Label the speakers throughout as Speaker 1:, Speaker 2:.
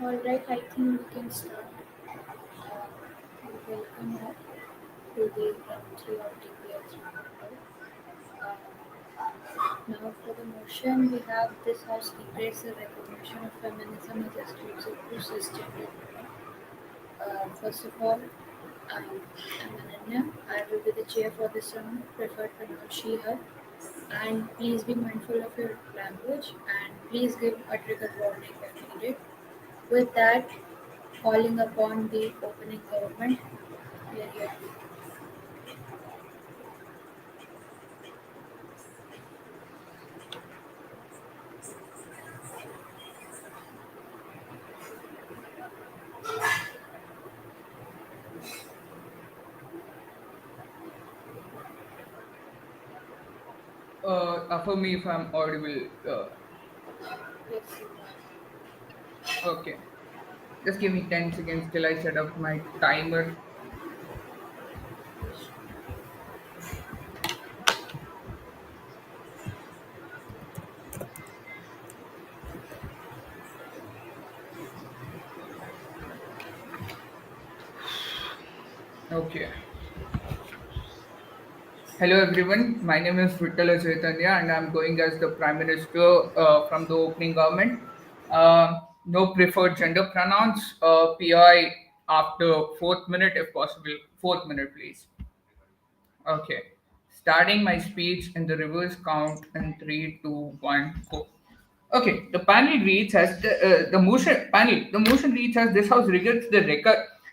Speaker 1: Alright, I think we can start. Welcome all to the entry of Dpl 3.0. Now, for the motion, we have this House debates the recognition of feminism as exclusive to cisgender women. First of all, I'm Ananya. I will be the chair for this round, preferred pronoun she, her. And please be mindful of your language and please give a trigger warning if needed. With that, calling upon the opening government. Here you have
Speaker 2: For me if I'm audible.
Speaker 1: yes,
Speaker 2: Okay. Just give me 10 seconds till I set up my timer. Okay. Hello everyone. My name is Vittala Chaitanya and I'm going as the Prime Minister from the opening government. No preferred gender pronouns. PI after fourth minute if possible. Fourth minute please. Okay. Starting my speech in the reverse count in three, two, one, go. Okay, the panel reads as the motion panel. The motion reads as this House regards the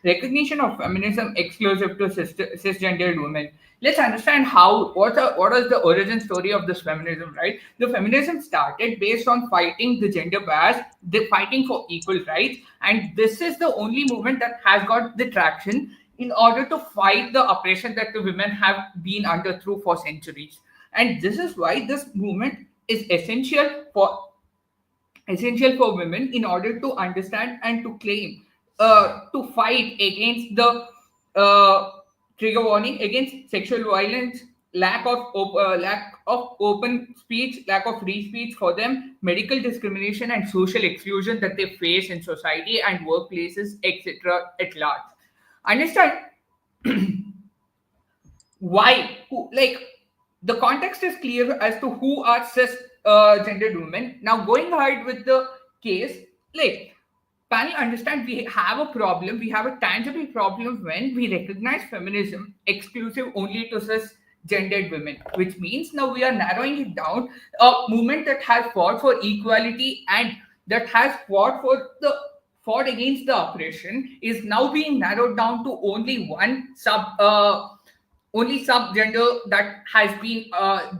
Speaker 2: recognition of feminism exclusive to cisgendered women. Let's understand how what is the origin story of this feminism, right? The feminism started based on fighting the gender bias, the fighting for equal rights, and this is the only movement that has got the traction in order to fight the oppression that the women have been under through for centuries. And this is why this movement is essential for women in order to understand and to claim to fight against the uh, trigger warning against sexual violence, lack of open speech, lack of free speech for them, medical discrimination and social exclusion that they face in society and workplaces, etc. at large. Understand why who like the context is clear as to who are cis gendered women. Now going ahead with the case, like panel understand we have a problem, we have a tangible problem when we recognize feminism exclusive only to cis gendered women, which means now we are narrowing it down. A movement that has fought for equality and that has fought against the oppression is now being narrowed down to only subgender that has been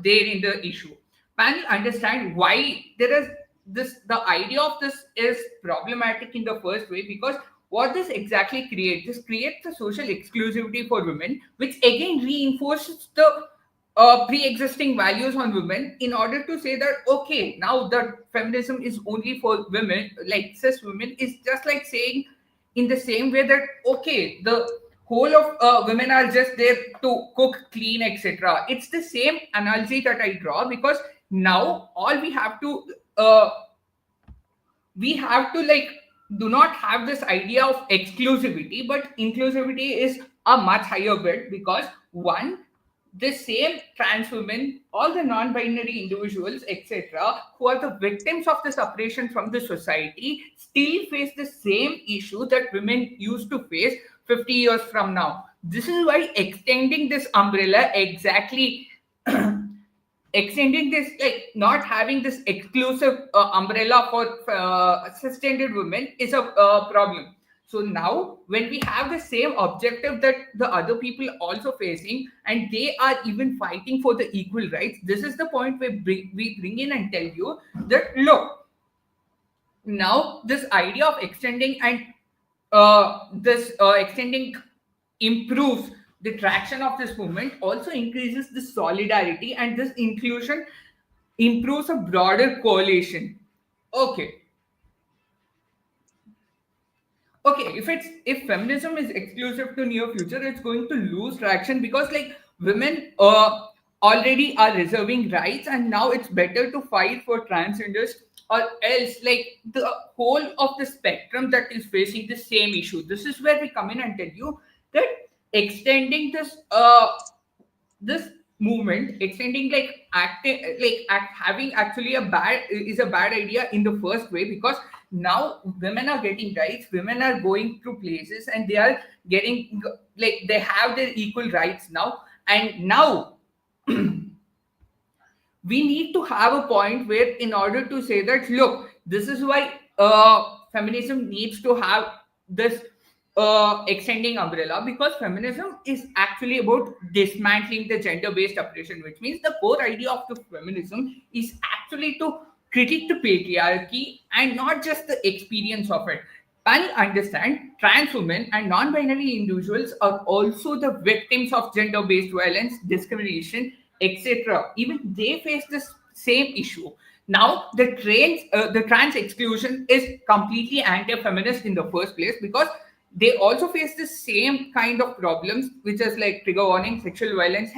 Speaker 2: there in the issue. Panel understand why there is this. The idea of this is problematic in the first way because what this exactly creates? This creates a social exclusivity for women, which again reinforces the pre-existing values on women in order to say that okay, now that feminism is only for women, like cis women, is just like saying in the same way that okay, the whole of women are just there to cook, clean, etc. It's the same analogy that I draw because now all we have to like do not have this idea of exclusivity, but inclusivity is a much higher bit because one, the same trans women, all the non-binary individuals, etc., who are the victims of this oppression from the society, still face the same issue that women used to face 50 years from now. This is why extending this umbrella exactly extending this like not having this exclusive umbrella for cisgendered women is a problem. So now when we have the same objective that the other people also facing and they are even fighting for the equal rights, this is the point where we bring in and tell you that look, now this idea of extending and this extending improves the traction of this movement, also increases the solidarity, and this inclusion improves a broader coalition. Okay, okay, if feminism is exclusive to near future, it's going to lose traction because like women already are reserving rights and now it's better to fight for transgenders or else like the whole of the spectrum that is facing the same issue. This is where we come in and tell you that extending this movement, extending like acting having actually a bad is a bad idea in the first way, because now women are getting rights, women are going through places, and they are getting like they have their equal rights now. And now we need to have a point where, in order to say that, look, this is why feminism needs to have this extending umbrella, because feminism is actually about dismantling the gender based oppression, which means the core idea of the feminism is actually to critique the patriarchy and not just the experience of it. Panel understand trans women and non binary individuals are also the victims of gender based violence, discrimination, etc. Even they face this same issue. Now, the trans exclusion is completely anti-feminist in the first place, because they also face the same kind of problems, which is like trigger warning, sexual violence,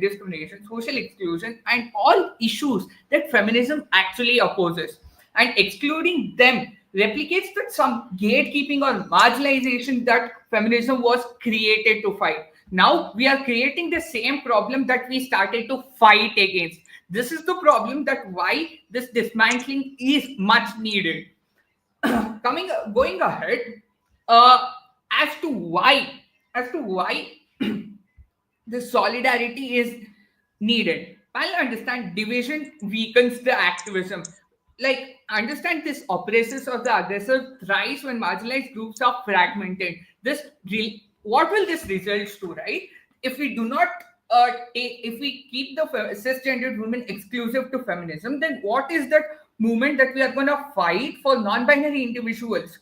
Speaker 2: discrimination, social exclusion, and all issues that feminism actually opposes. And excluding them replicates that some gatekeeping or marginalization that feminism was created to fight. Now we are creating the same problem that we started to fight against. This is the problem that why this dismantling is much needed. Coming Going ahead, uh, as to why the solidarity is needed. I'll understand division weakens the activism. Like, understand this oppressors of the aggressor thrives when marginalized groups are fragmented. What will this result to, right? If we do not if we keep the cisgendered women exclusive to feminism, then what is that movement that we are going to fight for non-binary individuals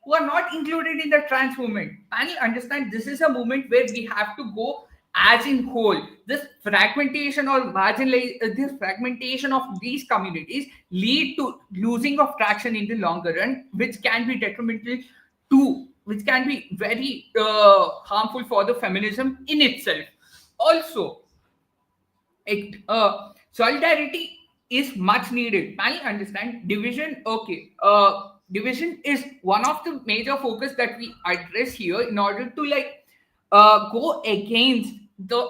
Speaker 2: who are not included in the trans movement? Panel understand this is a movement where we have to go as in whole. This fragmentation or this fragmentation of these communities lead to losing of traction in the longer run, which can be detrimental to, which can be very harmful for the feminism in itself. Also, solidarity is much needed. I understand division. Okay, division is one of the major focus that we address here in order to like go against the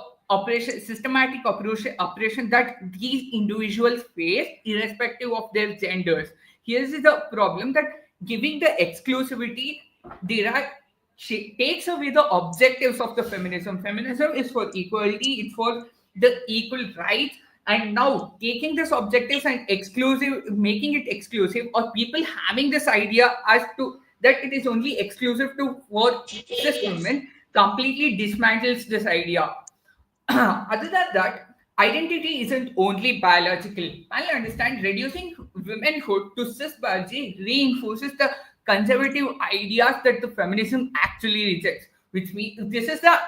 Speaker 2: systematic oppression that these individuals face, irrespective of their genders. Here's the problem that giving the exclusivity derive she takes away the objectives of the feminism. Feminism is for equality, it's for the equal rights. And now taking this objectives and exclusive, making it exclusive, or people having this idea as to that it is only exclusive to for cis women, completely dismantles this idea. Other than that, identity isn't only biological. I understand reducing womanhood to cis biology reinforces the conservative ideas that the feminism actually rejects. Which means this is the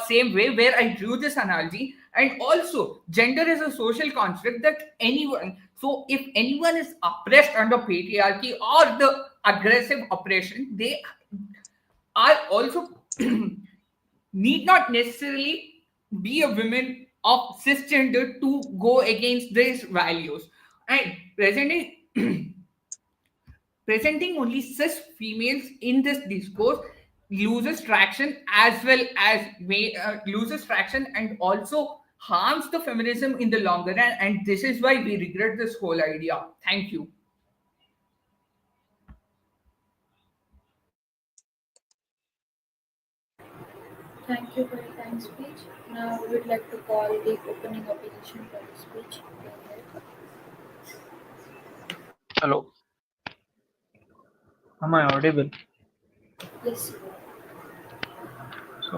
Speaker 2: same way where I drew this analogy. And also, gender is a social construct that anyone. So, if anyone is oppressed under patriarchy or the aggressive oppression, they are also need not necessarily be a woman of cisgender to go against these values. And presenting only cis females in this discourse loses traction, as well as loses traction and also harms the feminism in the longer run. And this is why we regret this whole idea. Thank you.
Speaker 1: Thank you for your kind speech. Now we would like to call the opening opposition for the speech. Go ahead.
Speaker 3: Hello, am I audible?
Speaker 1: Yes,
Speaker 3: So,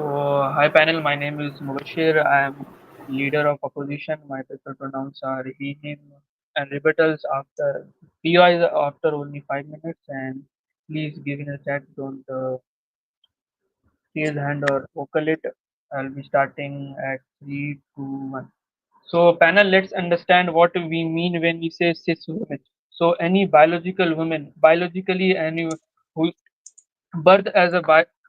Speaker 3: hi panel, my name is Mubashir. I am leader of opposition. My preferred pronouns are he, him, and rebuttals after POIs after only 5 minutes. And please give in a chat, don't raise hand or vocal it. I'll be starting at 3, 2, 1. So, panel, let's understand what we mean when we say cis women. So, any biological woman, biologically any who birth as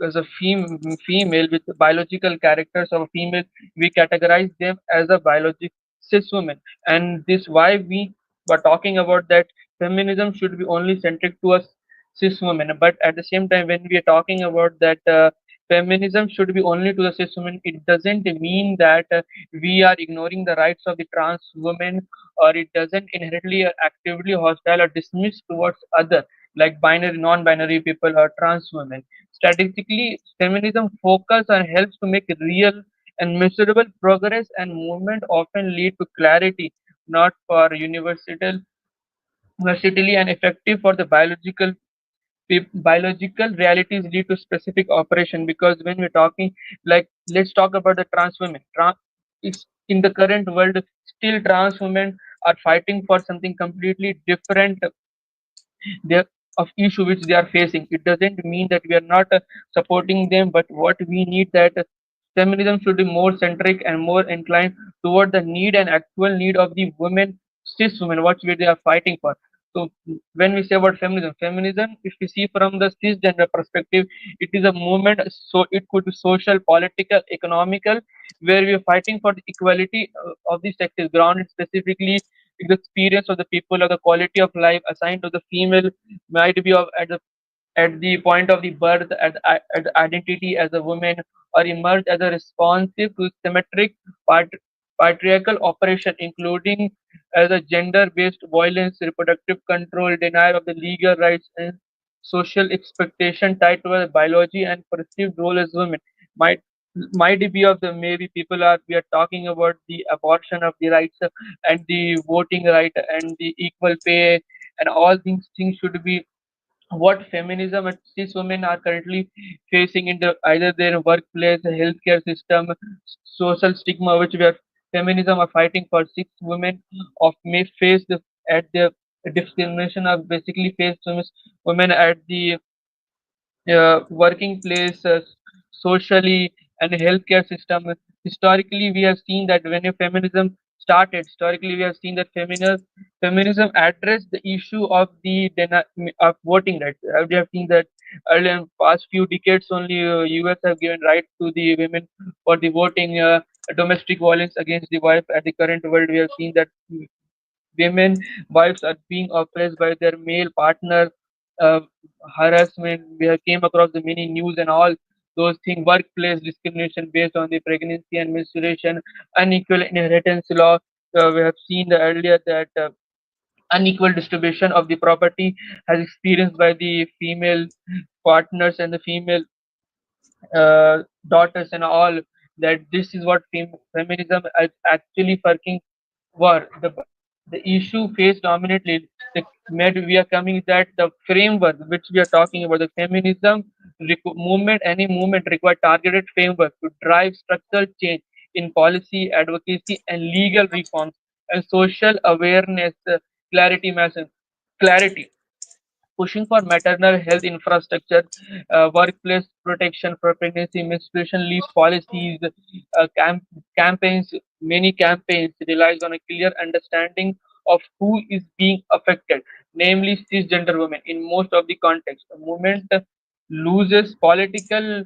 Speaker 3: as a female with biological characters of a female, we categorize them as a biologic cis woman. And this why we were talking about that feminism should be only centric to us cis women. But at the same time, when we are talking about that feminism should be only to the cis women, it doesn't mean that we are ignoring the rights of the trans women, or it doesn't inherently or actively hostile or dismiss towards other like binary, non-binary people or trans women. Strategically, feminism focus and helps to make real and measurable progress, and movement often lead to clarity, not for universal versatile and effective for the biological realities lead to specific operation. Because when we're talking, like, let's talk about the trans women. It's in the current world, still trans women are fighting for something completely different there of issue which they are facing. It doesn't mean that we are not supporting them, but what we need that feminism should be more centric and more inclined toward the need and actual need of the women, cis women, what they are fighting for. So when we say about feminism, if we see from the cisgender perspective, it is a movement. So it could be social, political, economical, where we are fighting for the equality of the sexes, grounded specifically in the experience of the people or the quality of life assigned to the female, might be of at the point of the birth as identity as a woman, or emerge as a responsive to symmetric part, patriarchal operation, including as a gender-based violence, reproductive control, denial of the legal rights, and social expectation tied to our biology and perceived role as women. Might might be of the maybe people are we are talking about the abortion of the rights and the voting right and the equal pay, and all these things should be what feminism and cis women are currently facing in either their workplace, healthcare system, social stigma, which we are feminism are fighting for. Cis women of may face at the discrimination of basically face women at the working place, socially, and healthcare system. Historically, we have seen that when a feminism started, historically we have seen that feminism addressed the issue of the of voting rights. We have seen that earlier in past few decades only, US have given right to the women for the voting. Domestic violence against the wife at the current world, we have seen that women wives are being oppressed by their male partner, uh, harassment. We have came across the many news and all those things, workplace discrimination based on the pregnancy and menstruation, unequal inheritance law. We have seen the earlier that unequal distribution of the property has experienced by the female partners and the female daughters and all, that this is what feminism is actually working for. The issue faced dominantly, we are coming that the framework which we are talking about, the feminism movement, any movement require targeted framework to drive structural change in policy, advocacy, and legal reforms, and social awareness, clarity matters. Clarity, pushing for maternal health infrastructure, workplace protection for pregnancy, menstruation leave policies, campaigns. Many campaigns relies on a clear understanding of who is being affected, namely cisgender women. In most of the context, the movement loses political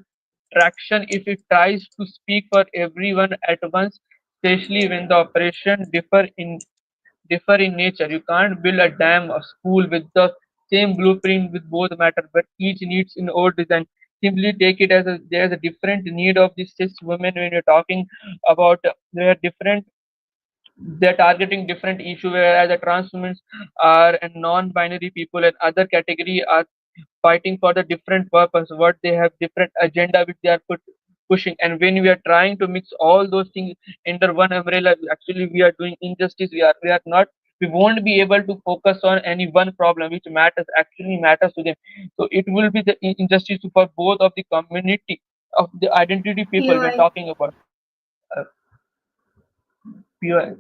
Speaker 3: traction if it tries to speak for everyone at once, especially when the operation differ in nature. You can't build a dam or school with the same blueprint with both matter, but each needs in old design. Simply take it as there's a different need of the cis women when you're talking about they are different, they're targeting different issue, whereas the trans women are and non-binary people and other category are fighting for the different purpose, what they have different agenda which they are pushing. And when we are trying to mix all those things under one umbrella, actually we are doing injustice. We are not, we won't be able to focus on any one problem which matters to them. So it will be the injustice for both of the community of the identity people
Speaker 1: Yeah,
Speaker 3: we're talking about. uh, pure,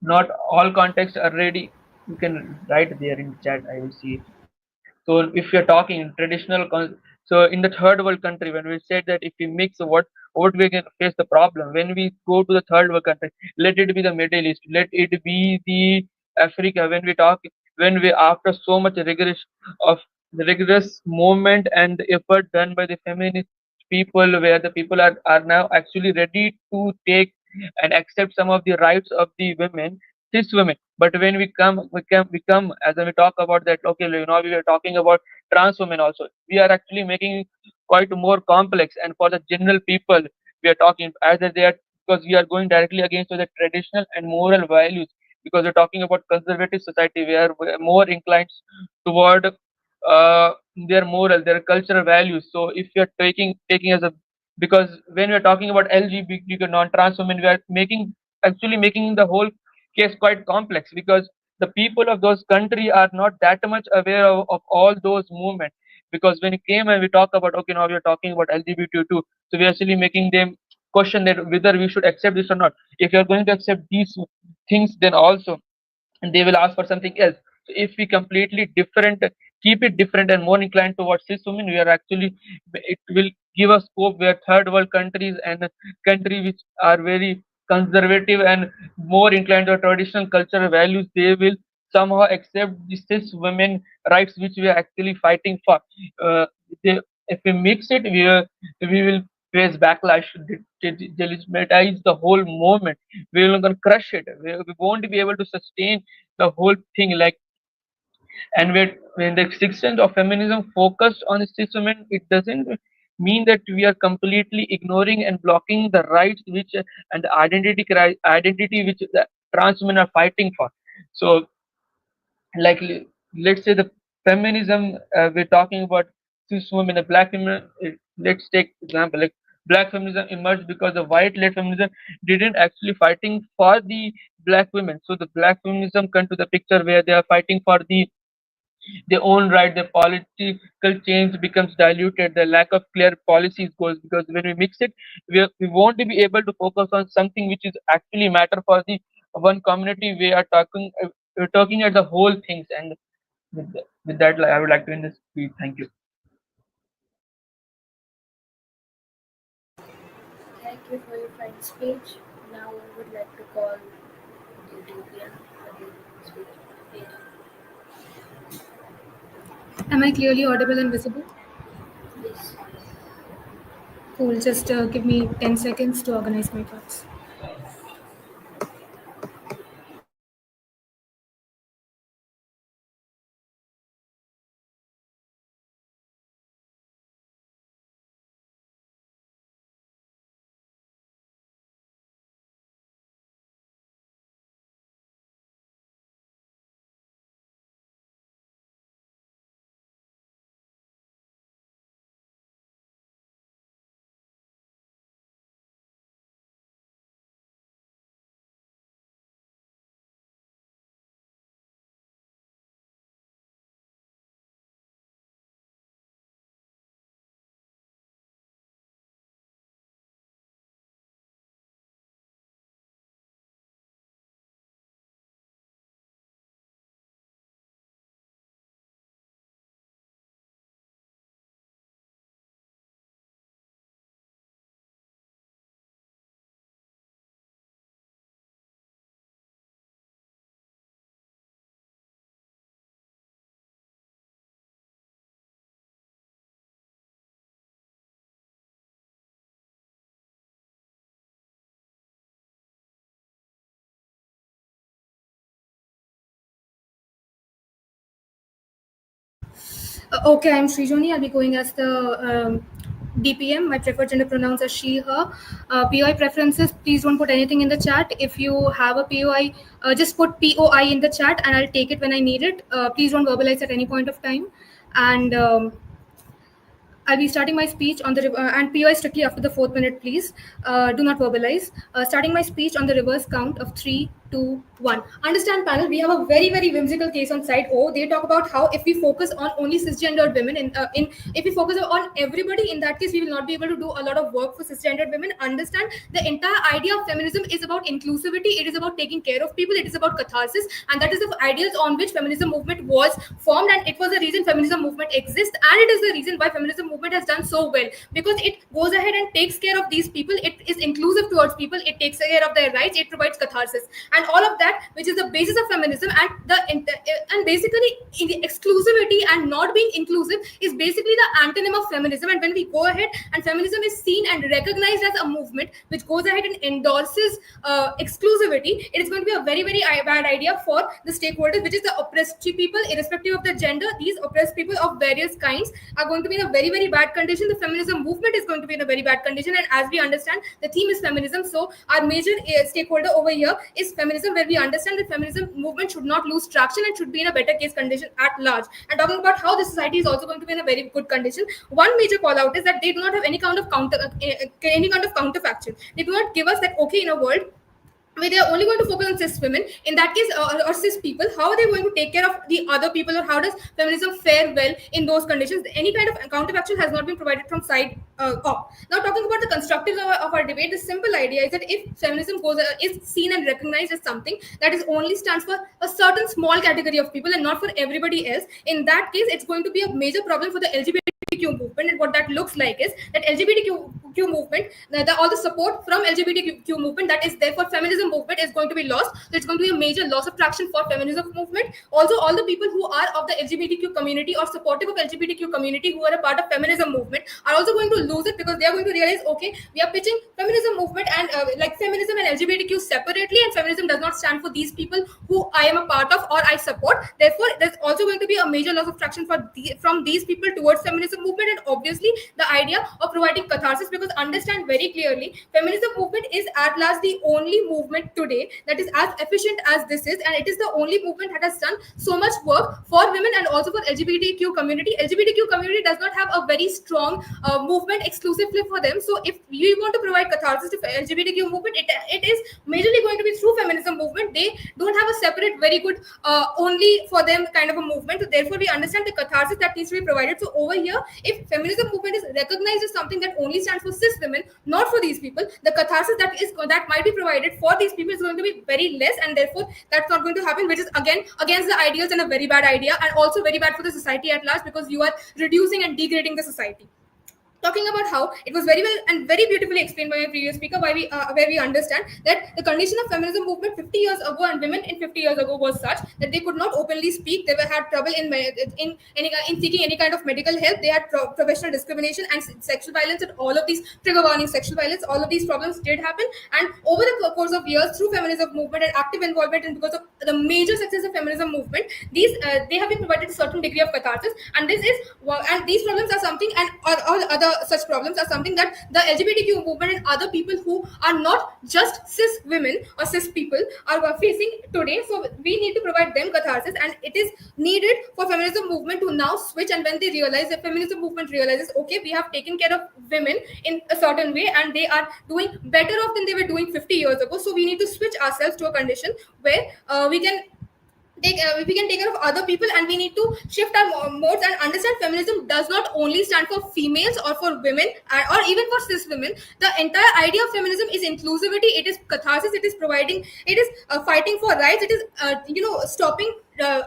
Speaker 3: not all contexts are ready. You can write there in chat, I will see. So if you're talking traditional, so in the third world country, when we said that if we mix, what we can face the problem when we go to the third world country, let it be the Middle East, let it be the Africa. When we talk, when we after so much of rigorous movement and the effort done by the feminist people, where the people are now actually ready to take and accept some of the rights of the women, cis women. But when we come as we talk about that, okay, we are talking about trans women also. We are actually making quite more complex, and for the general people, we are talking either they are, because we are going directly against the traditional and moral values, because we're talking about conservative society. We are more inclined toward their moral, their cultural values. So if you're taking as a, because when we're talking about LGBT non-trans women, we are making the whole case quite complex, because the people of those country are not that much aware of all those movements. Because when it came and we talk about, okay, now we are talking about LGBT2, so we are actually making them question that whether we should accept this or not. If you are going to accept these things, then also and they will ask for something else. So if we completely different, keep it different and more inclined towards cis women, we are actually, it will give us scope where third world countries and country which are very conservative and more inclined to traditional cultural values, they will somehow accept the cis women rights which we are actually fighting for. Uh, if we mix it, we will face backlash, delegitimize the whole movement. We will gonna crush it. We won't be able to sustain the whole thing. Like, and when the existence of feminism focused on cis women, it doesn't mean that we are completely ignoring and blocking the rights which and the identity which the trans women are fighting for. So, like, let's say the feminism, we're talking about cis women, the black women. Let's take example, like black feminism emerged because the white led feminism didn't actually fighting for the black women. So the black feminism come to the picture where they are fighting for their own right. The political change becomes diluted, the lack of clear policies goes, because when we mix it, we won't be able to focus on something which is actually matter for the one community. We are talking, we're talking at the whole things. And with that, like, I would like to end this speech. Thank you.
Speaker 1: Thank you for your fine speech. Now I would like to call Dpl for the speech.
Speaker 4: Am I clearly audible and visible?
Speaker 1: Yes.
Speaker 4: Cool. Just give me 10 seconds to organize my thoughts. Okay, I'm Srijoni. I'll be going as the DPM. My preferred gender pronouns are she, her. POI preferences, please don't put anything in the chat. If you have a POI, just put POI in the chat and I'll take it when I need it. Please don't verbalize at any point of time. And I'll be starting my speech on the and POI strictly after the 4th minute, please. Do not verbalize. Starting my speech on the reverse count of 3, 2, 1. Understand, panel, we have a very, very whimsical case on side O. They talk about how if we focus on only cisgendered women, if we focus on everybody, in that case, we will not be able to do a lot of work for cisgendered women. Understand, the entire idea of feminism is about inclusivity. It is about taking care of people. It is about catharsis. And that is the ideals on which feminism movement was formed. And it was the reason feminism movement exists. And it is the reason why feminism movement has done so well, because it goes ahead and takes care of these people. It is inclusive towards people. It takes care of their rights. It provides catharsis. and all of that, which is the basis of feminism. And basically in the exclusivity and not being inclusive is basically the antonym of feminism. And when we go ahead and feminism is seen and recognized as a movement which goes ahead and endorses exclusivity, it is going to be a very very bad idea for the stakeholders, which is the oppressed people irrespective of the gender. These oppressed people of various kinds are going to be in a very very bad condition. The feminism movement is going to be in a very bad condition, and as we understand, the theme is feminism, so our major stakeholder over here is feminism, where we understand that feminism movement should not lose traction and should be in a better case condition at large. And talking about how the society is also going to be in a very good condition, one major call out is that they do not have any kind of counterfactual. They do not give us that, okay, in a world where they are only going to focus on cis women, in that case, or cis people, how are they going to take care of the other people, or how does feminism fare well in those conditions? Any kind of counterfactual has not been provided from side up. Now, talking about the constructives of our debate, the simple idea is that if feminism is seen and recognized as something that is only stands for a certain small category of people and not for everybody else, in that case, it's going to be a major problem for the LGBTQ movement. And what that looks like is that LGBTQ movement, all the support from LGBTQ movement that is there for feminism movement is going to be lost. So it's going to be a major loss of traction for feminism movement. Also, all the people who are of the LGBTQ community or supportive of LGBTQ community who are a part of feminism movement are also going to lose it, because they are going to realize, okay, we are pitching feminism movement and like feminism and LGBTQ separately, and feminism does not stand for these people who I am a part of or I support. Therefore, there's also going to be a major loss of traction from these people towards feminism movement. And obviously, the idea of providing catharsis, because understand very clearly, feminism movement is at last the only movement today that is as efficient as this is, and it is the only movement that has done so much work for women and also for LGBTQ community. LGBTQ community does not have a very strong movement exclusively for them. So if we want to provide catharsis to LGBTQ movement, it is majorly going to be through feminism movement. They don't have a separate very good only for them kind of a movement. So therefore, we understand the catharsis that needs to be provided. So over here, if feminism movement is recognized as something that only stands for cis women, not for these people, the catharsis that might be provided for these people is going to be very less, and therefore that's not going to happen, which is again against the ideals and a very bad idea, and also very bad for the society at large, because you are reducing and degrading the society. Talking about how it was very well and very beautifully explained by my previous speaker, where we understand that the condition of feminism movement 50 years ago and women in 50 years ago was such that they could not openly speak. They had trouble in seeking any kind of medical help. They had professional discrimination and sexual violence, and all of these trigger warning sexual violence. All of these problems did happen, and over the course of years, through feminism movement and active involvement, and because of the major success of feminism movement, they have been provided a certain degree of catharsis. And these problems are something, and all other such problems are something that the LGBTQ movement and other people who are not just cis women or cis people are facing today. So we need to provide them catharsis, and it is needed for feminism movement to now switch. And when they realize, that feminism movement realizes, okay, we have taken care of women in a certain way and they are doing better off than they were doing 50 years ago, so we need to switch ourselves to a condition where we can take care of other people, and we need to shift our modes and understand feminism does not only stand for females or for women or even for cis women. The entire idea of feminism is inclusivity, it is catharsis, it is fighting for rights, it is stopping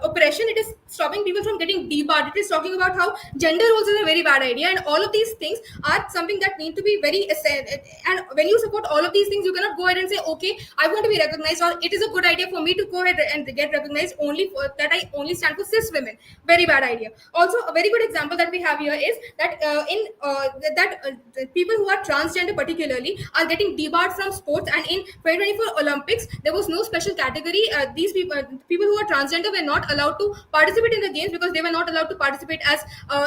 Speaker 4: oppression, it is stopping people from getting debarred, it is talking about how gender roles is a very bad idea, and all of these things are something that need to be very essential. And when you support all of these things, you cannot go ahead and say, okay, I want to be recognized, or it is a good idea for me to go ahead and get recognized only for that I only stand for cis women. Very bad idea. Also, a very good example that we have here is that people who are transgender particularly are getting debarred from sports, and in 2024 Olympics there was no special category. These people who are transgender were not allowed to participate in the games, because they were not allowed to participate as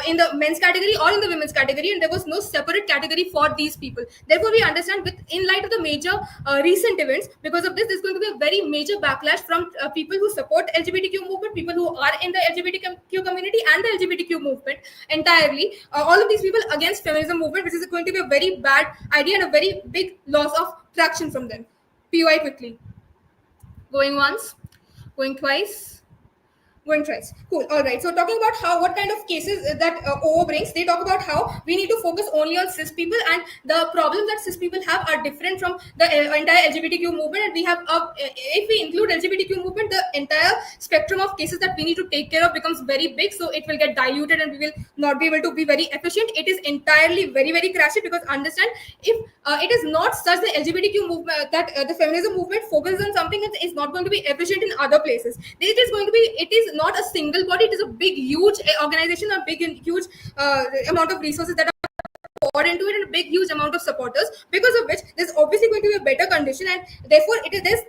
Speaker 4: in the men's category or in the women's category, and there was no separate category for these people. Therefore, we understand, in light of the major recent events, because of this, there's going to be a very major backlash from people who support LGBTQ movement, people who are in the LGBTQ community and the LGBTQ movement entirely. All of these people against feminism movement, which is going to be a very bad idea and a very big loss of traction from them. POI quickly. Going once, going twice. Going thrice. Cool. All right. So talking about how what kind of cases that OO brings, they talk about how we need to focus only on cis people, and the problems that cis people have are different from the entire LGBTQ movement. And we have, if we include LGBTQ movement, the entire spectrum of cases that we need to take care of becomes very big. So it will get diluted, and we will not be able to be very efficient. It is entirely very very crashy, because understand, if it is not such the LGBTQ movement that the feminism movement focuses on something that is not going to be efficient in other places. It is going to be, it is not a single body, it is a big huge organization, a big and huge amount of resources that are poured into it, and a big huge amount of supporters, because of which there's obviously going to be a better condition, and therefore it is this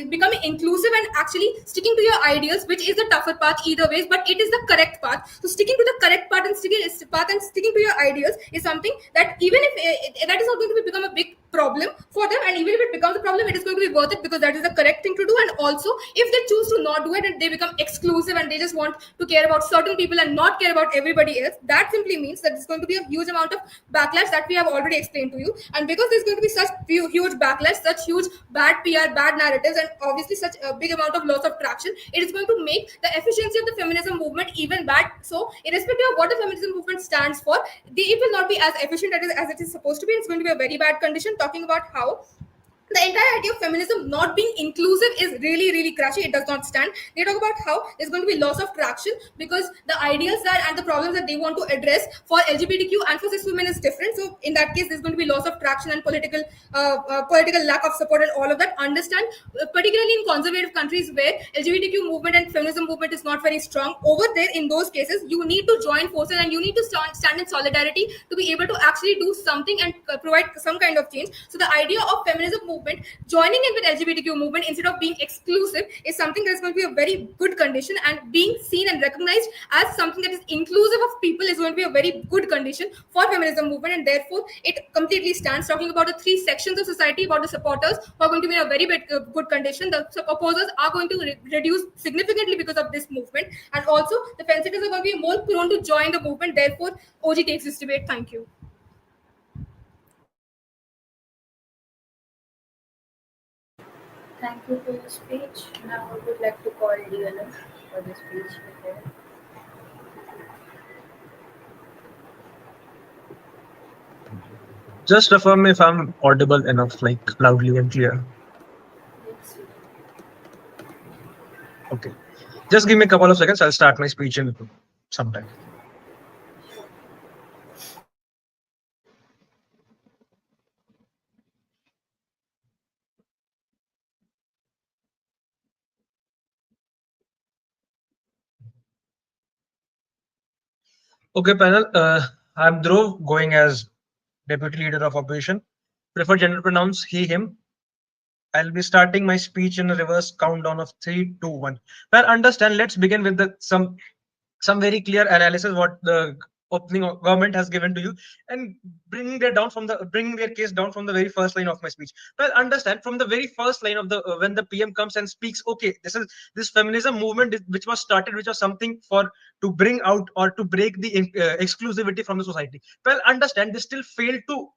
Speaker 4: becoming inclusive and actually sticking to your ideals, which is the tougher path either ways, but it is the correct path. So sticking to the correct path and sticking to your ideals is something that, even if that is not going to become a big problem for them, and even if it becomes a problem, it is going to be worth it, because that is the correct thing to do. And also, if they choose to not do it and they become exclusive and they just want to care about certain people and not care about everybody else, that simply means that there's going to be a huge amount of backlash that we have already explained to you. And because there's going to be such huge backlash, such huge bad PR, bad narratives, and obviously such a big amount of loss of traction, it is going to make the efficiency of the feminism movement even bad. So irrespective of what the feminism movement stands for, it will not be as efficient as it is supposed to be. It's going to be a very bad condition. Talking about how the entire idea of feminism not being inclusive is really really crashy. It does not stand. They talk about how there's going to be loss of traction, because the ideals that and the problems that they want to address for LGBTQ and for cis women is different. So in that case, there's going to be loss of traction and political lack of support and all of that. Understand, particularly in conservative countries where LGBTQ movement and feminism movement is not very strong, over there in those cases you need to join forces and you need to stand in solidarity to be able to actually do something and provide some kind of change. So the idea of feminism movement joining in with LGBTQ movement instead of being exclusive is something that is going to be a very good condition, and being seen and recognized as something that is inclusive of people is going to be a very good condition for feminism movement, and therefore it completely stands. Talking about the three sections of society, about the supporters who are going to be in a very good condition, the opposers are going to reduce significantly because of this movement, and also the fence-sitters are going to be more prone to join the movement. Therefore, OG takes this debate. Thank you.
Speaker 1: Thank you for your speech. Now I would like to call DLF for the speech. Okay.
Speaker 5: Just affirm if I'm audible enough, like loudly and clear.
Speaker 1: Yes.
Speaker 5: Okay. Just give me a couple of seconds. I'll start my speech in some time. Okay, panel. I'm Dhruv, going as deputy leader of opposition. Prefer gender pronouns he, him. I'll be starting my speech in a reverse countdown of 3, 2, 1. Well, understand. Let's begin with some very clear analysis what the opening government has given to you, and bringing their case down from the very first line of my speech. Well, understand, from the very first line of the when the PM comes and speaks, okay, this feminism movement which was started, which was something for to bring out or to break the exclusivity from the society. Well, understand, they still failed to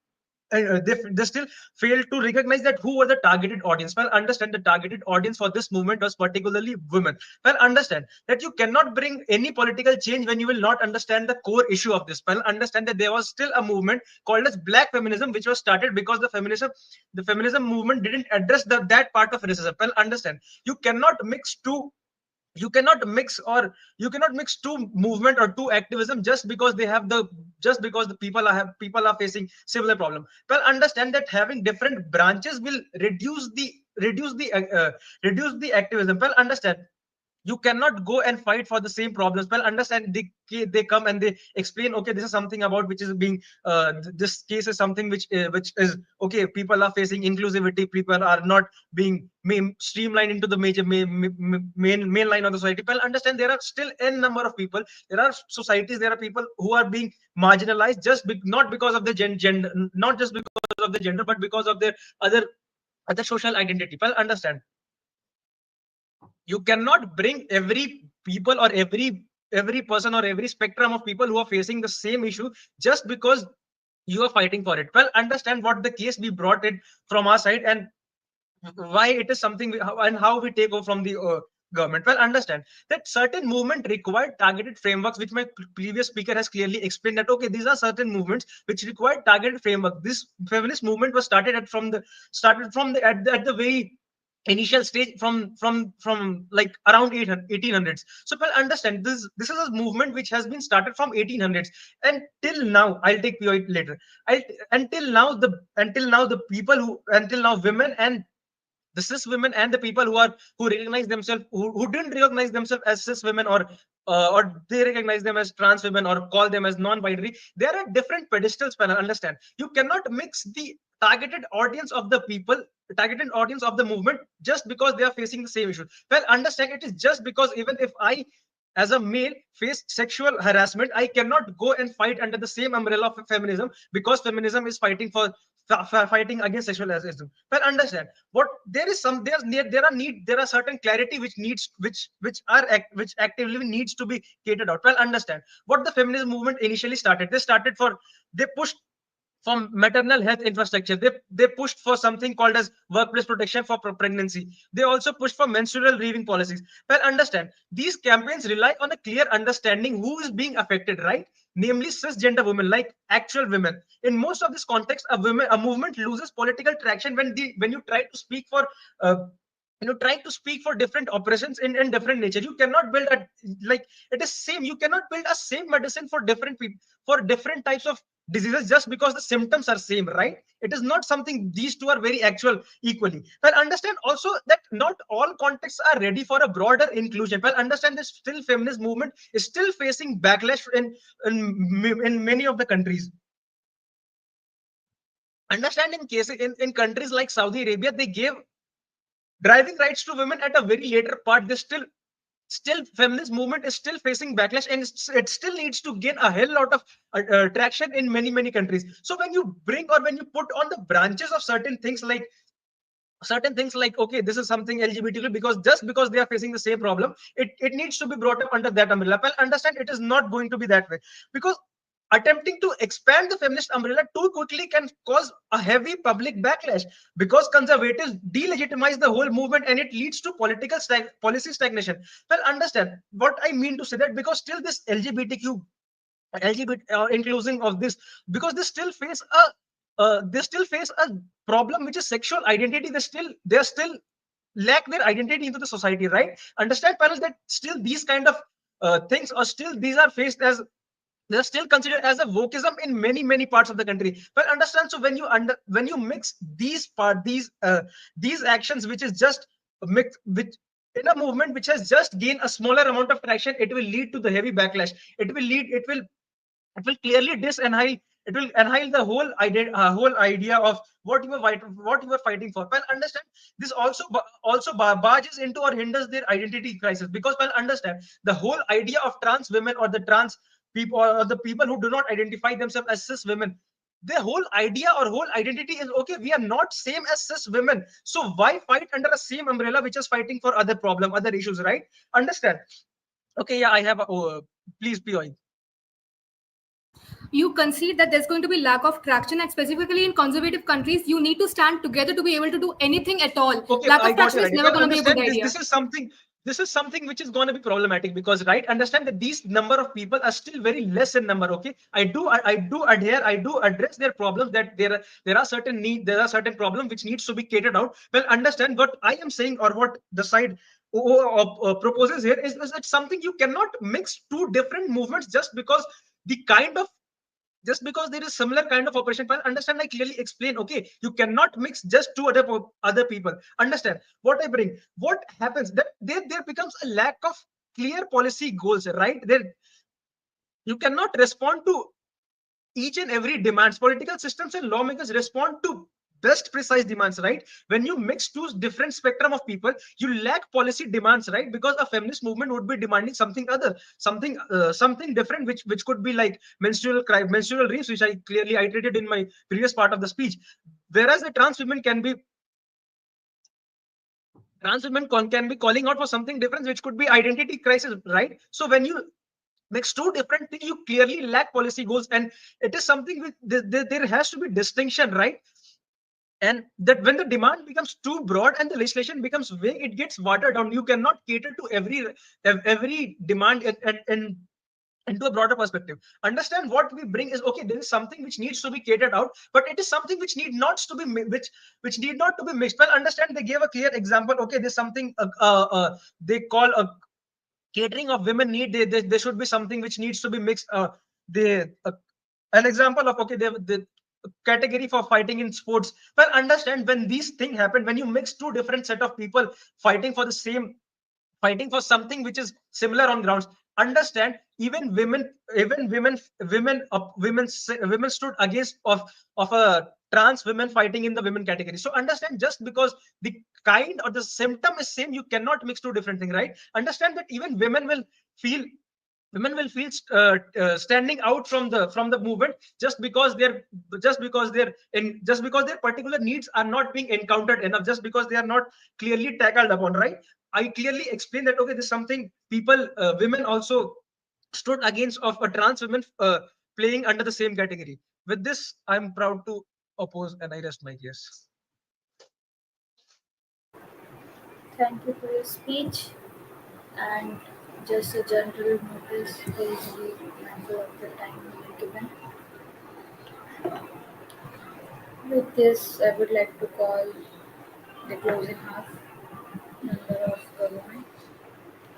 Speaker 5: they still fail to recognize that who were the targeted audience. Well, understand, the targeted audience for this movement was particularly women. Well, understand that you cannot bring any political change when you will not understand the core issue of this. Well, understand that there was still a movement called as black feminism, which was started because the feminism movement didn't address that part of racism. Well, understand, you cannot mix two you cannot mix two movement or two activism just because the people are facing similar problem. Well, understand that having different branches will reduce the activism. Well, understand, you cannot go and fight for the same problems. Well, understand, they come and they explain, okay, this is something about which is being this case is something which is okay, people are facing inclusivity, people are not being streamlined into the main line of the society. Well, understand, there are still n number of people, there are societies, there are people who are being marginalized not because of the gender, not just because of the gender, but because of their other social identity. Well, understand, you cannot bring every people or every person or every spectrum of people who are facing the same issue just because you are fighting for it. Well, understand what the case we brought it from our side, and why it is something and how we take over from government. Well, understand that certain movement required targeted frameworks, which my previous speaker has clearly explained that okay, these are certain movements which required targeted framework. This feminist movement was started at the very initial stage from like around 1800s. So well, understand this is a movement which has been started from 1800s, and till now I'll take POI later. I until now the people until now women and the cis women and the people who recognize themselves who didn't recognize themselves as cis women, or they recognize them as trans women or call them as non-binary, they are at different pedestals. Panel, understand, you cannot mix the targeted audience of the people, targeted audience of the movement, just because they are facing the same issue. Well, understand, it is just because even if I as a male face sexual harassment, I cannot go and fight under the same umbrella of feminism, because feminism is fighting fighting against sexual harassment. Well, understand what there is some there are certain clarity which needs which actively needs to be catered out. Well, understand what the feminism movement initially started. They pushed from maternal health infrastructure. They pushed for something called as workplace protection for pregnancy. They also pushed for menstrual leaving policies. Well, understand these campaigns rely on a clear understanding who is being affected, right? Namely cisgender women, like actual women. In most of this context, a movement loses political traction when you try to speak for trying to speak for different operations in different nature. You cannot build a like it is same you cannot build a same medicine for different people, for different types of diseases, just because the symptoms are same, right? It is not something, these two are very actual equally. Well, understand also that not all contexts are ready for a broader inclusion. Well, understand this still feminist movement is still facing backlash in many of the countries. Understand, in cases in countries like Saudi Arabia, they gave driving rights to women at a very later part. They still feminist movement is still facing backlash, and it still needs to gain a hell lot of traction in many countries. So when you bring, or when you put on the branches of certain things like okay, this is something LGBTQ, because just because they are facing the same problem, it needs to be brought up under that umbrella. Well, understand it is not going to be that way, because attempting to expand the feminist umbrella too quickly can cause a heavy public backlash, because conservatives delegitimize the whole movement, and it leads to policy stagnation. Well, understand what I mean to say that, because still this LGBT inclusion of this, because they still face a problem which is sexual identity. They still lack their identity into the society, right? Understand, panels, that still these kind of things, or still these are faced as, they're still considered as a wokeism in many parts of the country. Well, understand, so when you mix these actions, which is just mix which in a movement which has just gained a smaller amount of traction, it will lead to the heavy backlash. It will clearly disannihilate, it will annihilate the whole idea of what you were fighting for. Well, understand, this barges into or hinders their identity crisis, because well, understand the whole idea of trans women, or the trans people, or the people who do not identify themselves as cis women, their whole idea or whole identity is okay, we are not same as cis women, so why fight under a same umbrella which is fighting for other issues, right? Understand. Okay, yeah, I have please, POI.
Speaker 4: You concede that there's going to be lack of traction, and specifically in conservative countries, you need to stand together to be able to do anything at all.
Speaker 5: Okay,
Speaker 4: Lack
Speaker 5: I
Speaker 4: of
Speaker 5: got
Speaker 4: traction
Speaker 5: your
Speaker 4: is
Speaker 5: idea.
Speaker 4: never
Speaker 5: Well,
Speaker 4: going to be a good
Speaker 5: understand this.
Speaker 4: idea.
Speaker 5: This is something which is going to be problematic, because right, understand that these number of people are still very less in number. Okay, I do address their problems, that there are certain there are certain problems which needs to be catered out. Well, understand what I am saying, or what the side proposes here is that something, you cannot mix two different movements just because there is similar kind of operation. But understand, I clearly explain, okay, you cannot mix just two other people. Understand what I bring, what happens, that there becomes a lack of clear policy goals, right? There, you cannot respond to each and every demands. Political systems and lawmakers respond to best precise demands, right? When you mix two different spectrum of people, you lack policy demands, right? Because a feminist movement would be demanding something different, which could be like menstrual rates, which I clearly iterated in my previous part of the speech. Whereas the trans women can be calling out for something different, which could be identity crisis, right? So when you mix two different things, you clearly lack policy goals, and it is something with there has to be distinction, right? And that when the demand becomes too broad and the legislation becomes vague, it gets watered down. You cannot cater to every demand and into a broader perspective. Understand what we bring is okay. There is something which needs to be catered out, but it is something which need not to be which need not to be mixed. Well, understand they gave a clear example. Okay, there's something they call a catering of women need. There should be something which needs to be mixed. They an example of okay, the category for fighting in sports. Well, understand when these things happen, when you mix two different set of people fighting for the same, fighting for something which is similar on grounds. Understand, even women stood against of a trans women fighting in the women category. So understand, just because the kind or the symptom is same, you cannot mix two different things, right? Understand that even feel women will feel standing out from the movement just because their particular needs are not being encountered enough, just because they are not clearly tackled upon, right? I clearly explained that okay, this is something people women also stood against of a trans women playing under the same category. With this, I'm proud to oppose and I rest my case.
Speaker 1: Thank you for your speech. And just a general notice, please be mindful of the time you are given. With this, I would like to call the closing half number of Rohan.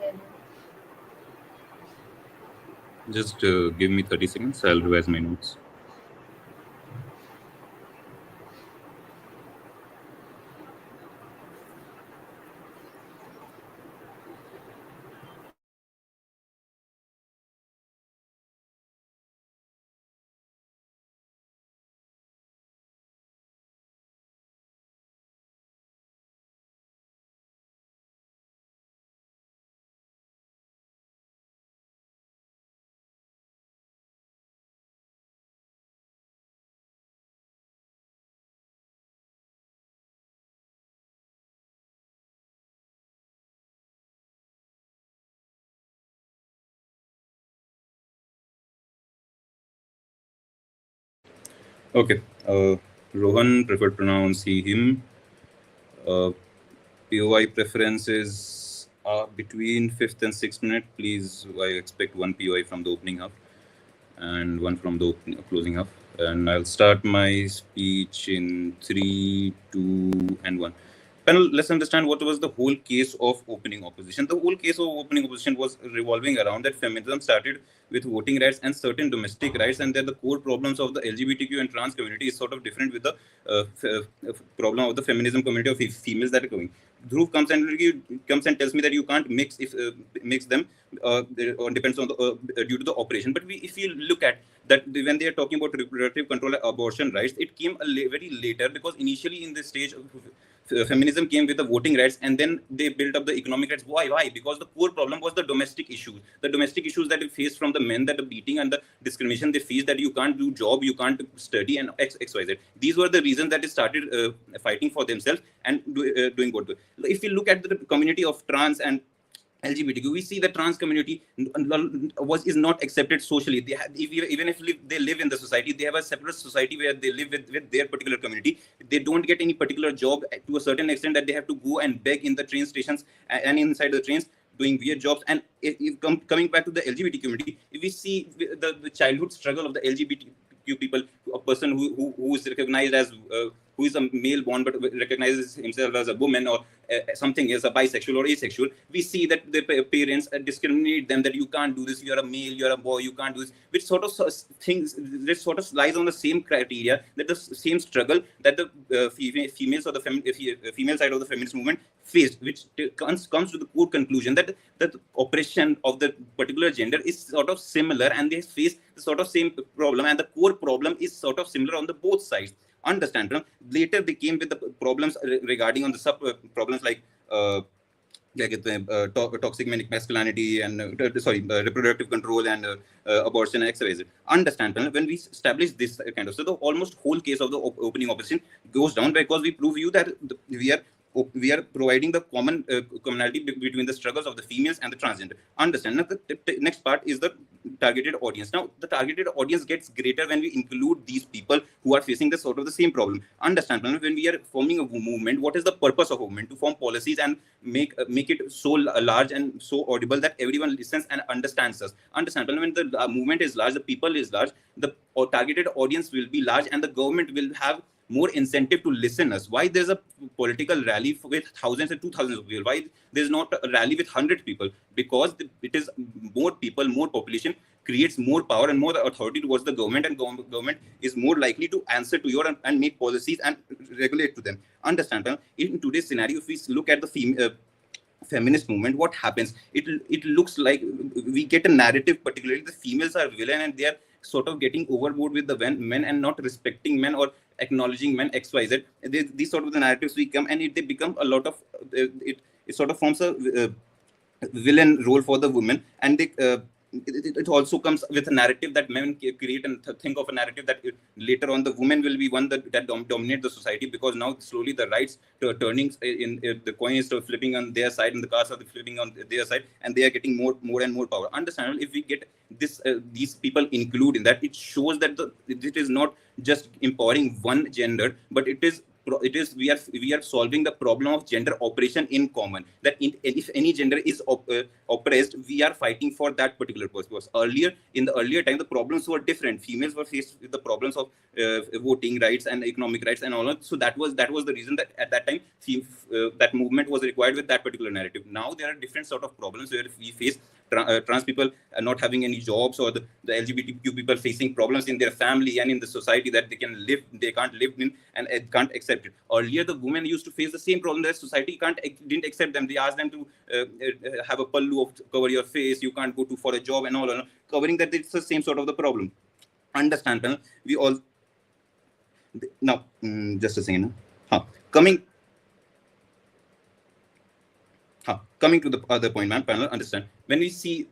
Speaker 1: And
Speaker 6: Just give me 30 seconds. I'll revise my notes. Okay. Rohan, preferred pronouns he, him. POI preferences are between 5th and 6th minute. Please, I expect one POI from the opening half and one from the closing half. And I'll start my speech in 3, 2, and 1. Panel, let's understand what was the whole case of opening opposition. The whole case of opening opposition was revolving around that feminism started with voting rights and certain domestic rights, and that the core problems of the LGBTQ and trans community is sort of different with the problem of the feminism community of females that are going. Dhruv comes and tells me that you can't mix them or depends on the due to the operation. But if you look at that, when they are talking about reproductive control abortion rights, it came very later, because initially in this stage feminism came with the voting rights, and then they built up the economic rights. Why? Because the core problem was the domestic issues that they faced from the men, that the beating and the discrimination they faced, that you can't do job, you can't study, and XYZ. These were the reasons that they started fighting for themselves and doing good. If you look at the community of trans and LGBTQ, we see the trans community is not accepted socially. They have, even if they live in the society, they have a separate society where they live with their particular community. They don't get any particular job to a certain extent that they have to go and beg in the train stations and inside the trains, doing weird jobs. And coming back to the LGBT community, if we see the childhood struggle of the LGBTQ people, a person who is recognized as who is a male born but recognizes himself as a woman or something else, a bisexual or asexual, we see that the parents discriminate them, that you can't do this, you're a male, you're a boy, you can't do this, which sort of things, this sort of lies on the same criteria, that the same struggle that the females or the female side of the feminist movement faced, which comes to the core conclusion that the oppression of the particular gender is sort of similar, and they face the sort of same problem, and the core problem is sort of similar on the both sides. Understand? Later they came with the problems regarding on the sub problems like toxic masculinity and reproductive control and abortion and XYZ. Understand? When we establish this kind of, so the almost whole case of the opening opposition goes down, because we prove you that we are we are providing the commonality between the struggles of the females and the transgender. Understand. Now, the next part is the targeted audience. Now, the targeted audience gets greater when we include these people who are facing the sort of the same problem. Understand. When we are forming a movement, what is the purpose of movement? To form policies and make it so large and so audible that everyone listens and understands us. Understand. When the movement is large, the people is large, the targeted audience will be large, and the government will have more incentive to listen us. Why there's a political rally with thousands and 2,000 of people? Why there's not a rally with 100 people? Because it is more people, more population creates more power and more authority towards the government, and government is more likely to answer to your and make policies and regulate to them. Understand? In today's scenario, if we look at the feminist movement, what happens? It looks like we get a narrative, particularly the females are villain and they are sort of getting overboard with the men and not respecting men or acknowledging men XYZ. These sort of the narratives we come, and they become a lot of it sort of forms a villain role for the women, and it also comes with a narrative that men create and think of a narrative that later on the women will be one that dominate the society, because now slowly the rights turning in the coin is flipping on their side and the cars are flipping on their side, and they are getting more and more power. Understandable. If we get this these people include in that, it shows that it is not just empowering one gender, but it is we are solving the problem of gender oppression in common. That if any gender is oppressed, we are fighting for that particular purpose. In the earlier time, the problems were different. Females were faced with the problems of voting rights and economic rights and all that. So that was the reason that at that time that movement was required with that particular narrative. Now there are different sort of problems where we face trans people not having any jobs, or the LGBTQ people facing problems in their family and in the society that they can't live in and can't accept it. Earlier, the women used to face the same problem that society didn't accept them. They asked them to have a pallu of cover your face. You can't go for a job and all. Covering that, it's the same sort of the problem. Understand? We all now just a second. Coming to the other point, man, panel, understand. When we see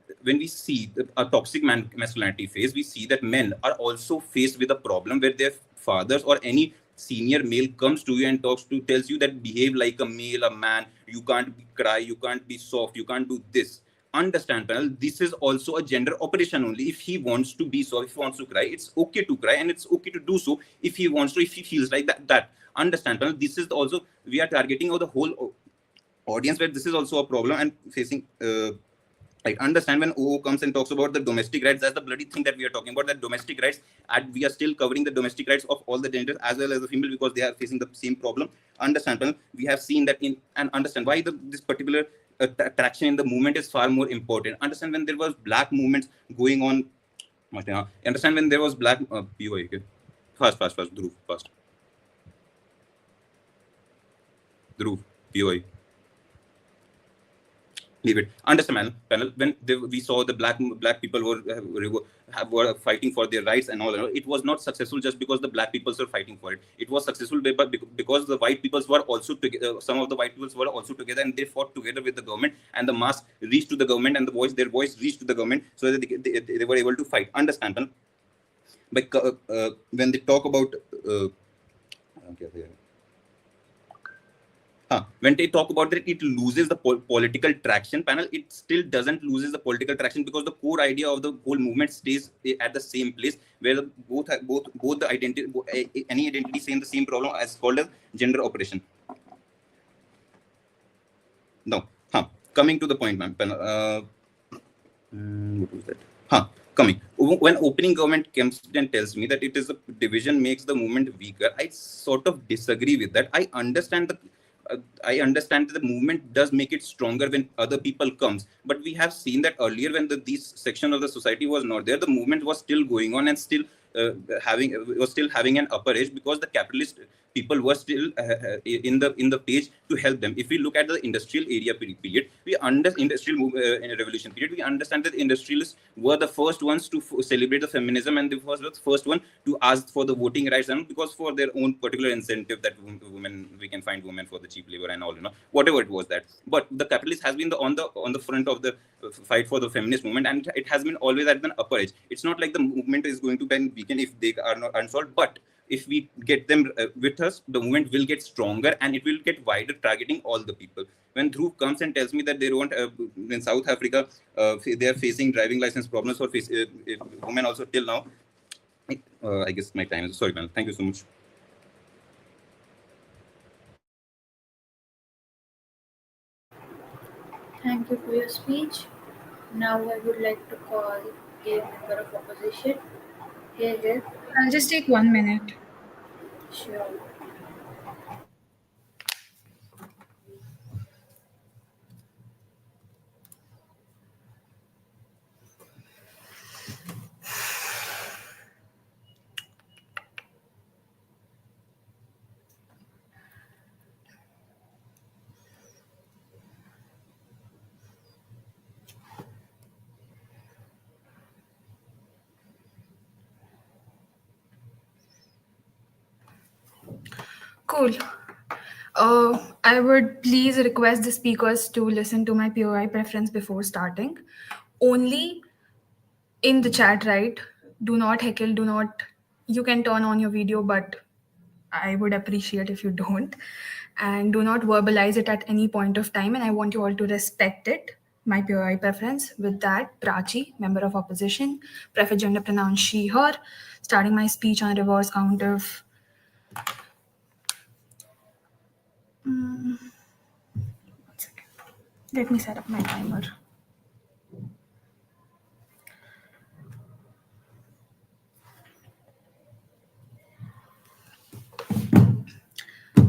Speaker 6: a toxic masculinity phase, we see that men are also faced with a problem where their fathers or any senior male comes to you and tells you that behave like a male, a man. You can't cry, you can't be soft, you can't do this. Understand, panel, this is also a gender operation only. If he wants to be soft, if he wants to cry, it's okay to cry, and it's okay to do so if he wants to, if he feels like that. Understand, panel, this is also, we are targeting the whole audience where this is also a problem and facing I understand when OO comes and talks about the domestic rights. That's the bloody thing that we are talking about, that domestic rights, and we are still covering the domestic rights of all the genders as well as the female, because they are facing the same problem. Understand, we have seen that and understand why this particular traction in the movement is far more important. Understand, when there was black movements going on, understand when there was black POI, okay? Fast, Dhruv, fast. Dhruv, POI. Leave it. Understand, panel. When we saw the black people were fighting for their rights and all, it was not successful just because the black people were fighting for it. It was successful because the white peoples were also together. Some of the white peoples were also together, and they fought together with the government, and the mass reached to the government, and their voice reached to the government, so that they were able to fight. Understand, panel? But when they talk about when they talk about that, it loses the political traction, panel. It still doesn't loses the political traction, because the core idea of the whole movement stays at the same place, where both the identity, any identity saying the same problem as called as gender operation. Now, coming to the point, panel. What was that? Coming. When opening government comes and tells me that it is a division makes the movement weaker, I sort of disagree with that. I understand that the movement does make it stronger when other people comes, but we have seen that earlier when these section of the society was not there, the movement was still going on and still having an upper edge, because the capitalist people were still in the page to help them. If we look at the industrial area period, industrial revolution period, we understand that industrialists were the first ones to celebrate the feminism, and they were the first one to ask for the voting rights, and because for their own particular incentive that we can find women for the cheap labor and all, whatever it was that. But the capitalist has been on the front of the fight for the feminist movement, and it has been always at an upper edge. It's not like the movement is going to be weakened if they are not unsolved, but If we get them with us, the movement will get stronger and it will get wider, targeting all the people. When Dhruv comes and tells me that they don't, in South Africa, they are facing driving license problems for women also till now. I guess my time is, sorry, man. Thank you so much.
Speaker 1: Thank you for your speech. Now I would like to call a member of opposition. Here.
Speaker 4: I'll just take 1 minute.
Speaker 1: Sure.
Speaker 4: Cool. I would please request the speakers to listen to my POI preference before starting. Only in the chat, right? Do not heckle, do not... You can turn on your video, but I would appreciate if you don't. And do not verbalize it at any point of time. And I want you all to respect it. My POI preference. With that, Prachi, member of opposition, prefer gender pronoun she, her. Starting my speech on a reverse count of... One second. Let me set up my timer.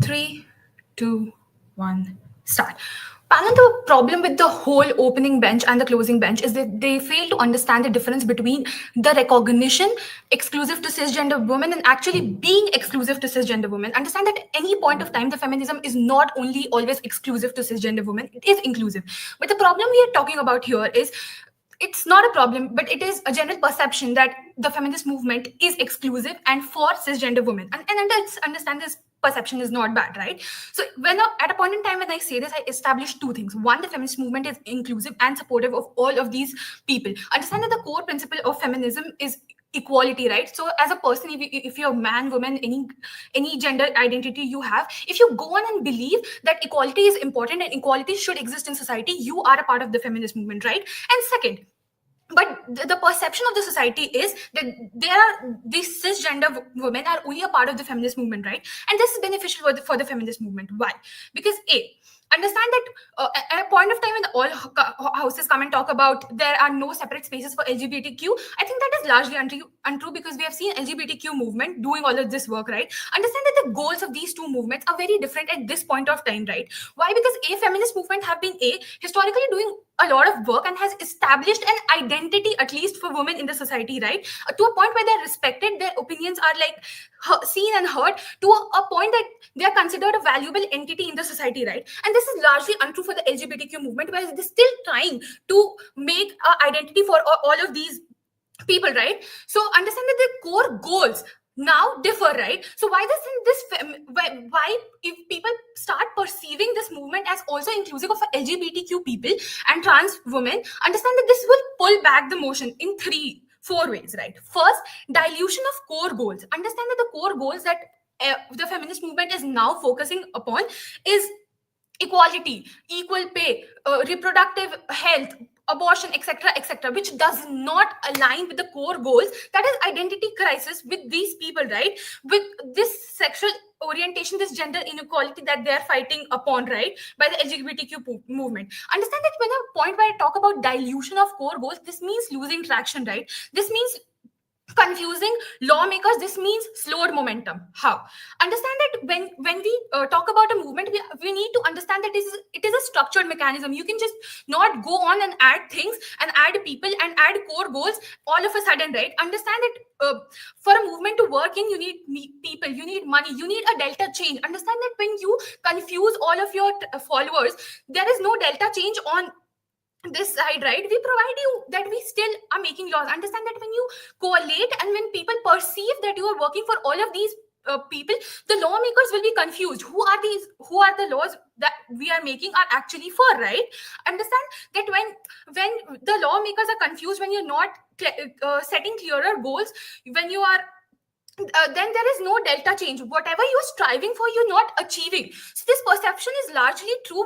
Speaker 4: 3, 2, 1, start. Panel, the problem with the whole opening bench and the closing bench is that they fail to understand the difference between the recognition exclusive to cisgender women and actually being exclusive to cisgender women. Understand that at any point of time, the feminism is not only always exclusive to cisgender women, it is inclusive. But the problem we are talking about here is, it's not a problem, but it is a general perception that the feminist movement is exclusive and for cisgender women. And let's understand this perception is not bad, right? So at a point in time when I say this, I establish two things. One, the feminist movement is inclusive and supportive of all of these people. Understand that the core principle of feminism is equality, right? So as a person, if you're a man, woman, any gender identity you have, if you go on and believe that equality is important and equality should exist in society, you are a part of the feminist movement, right? And second, but the perception of the society is that these cisgender women are only a part of the feminist movement, right? And this is beneficial for the feminist movement. Why? Because understand that at a point of time when all houses come and talk about there are no separate spaces for LGBTQ, I think that is largely untrue because we have seen LGBTQ movement doing all of this work, right? Understand that the goals of these two movements are very different at this point of time, right? Why? Because feminist movement have been historically doing a lot of work and has established an identity, at least for women in the society, right? To a point where they're respected, their opinions are like seen and heard, to a point that they are considered a valuable entity in the society, right? And this is largely untrue for the LGBTQ movement, where they're still trying to make an identity for all of these people, right? So understand that the core goals now differ, right? So why if people start perceiving this movement as also inclusive of LGBTQ people and trans women, understand that this will pull back the motion in 3-4 ways, right? First, dilution of core goals. Understand that the core goals that the feminist movement is now focusing upon is equality, equal pay, reproductive health, abortion, etc., which does not align with the core goals, that is identity crisis with these people, right? With this sexual orientation, this gender inequality that they are fighting upon, right, by the LGBTQ movement. Understand that when a point where I talk about dilution of core goals, this means losing traction, right? This means confusing lawmakers. This means slowed momentum. How? Understand that when we talk about a movement, we need to understand that it is a structured mechanism. You can just not go on and add things and add people and add core goals all of a sudden, right? Understand that for a movement to work in, you need people, you need money, you need a delta change. Understand that when you confuse all of your followers, there is no delta change on this side, right? We provide you that we still are making laws. Understand that when you collate and when people perceive that you are working for all of these people, the lawmakers will be confused. Who are the laws that we are making are actually for, right? Understand that when the lawmakers are confused, when you're not setting clearer goals, when you are then there is no delta change. Whatever you're striving for, you're not achieving. So this perception is largely true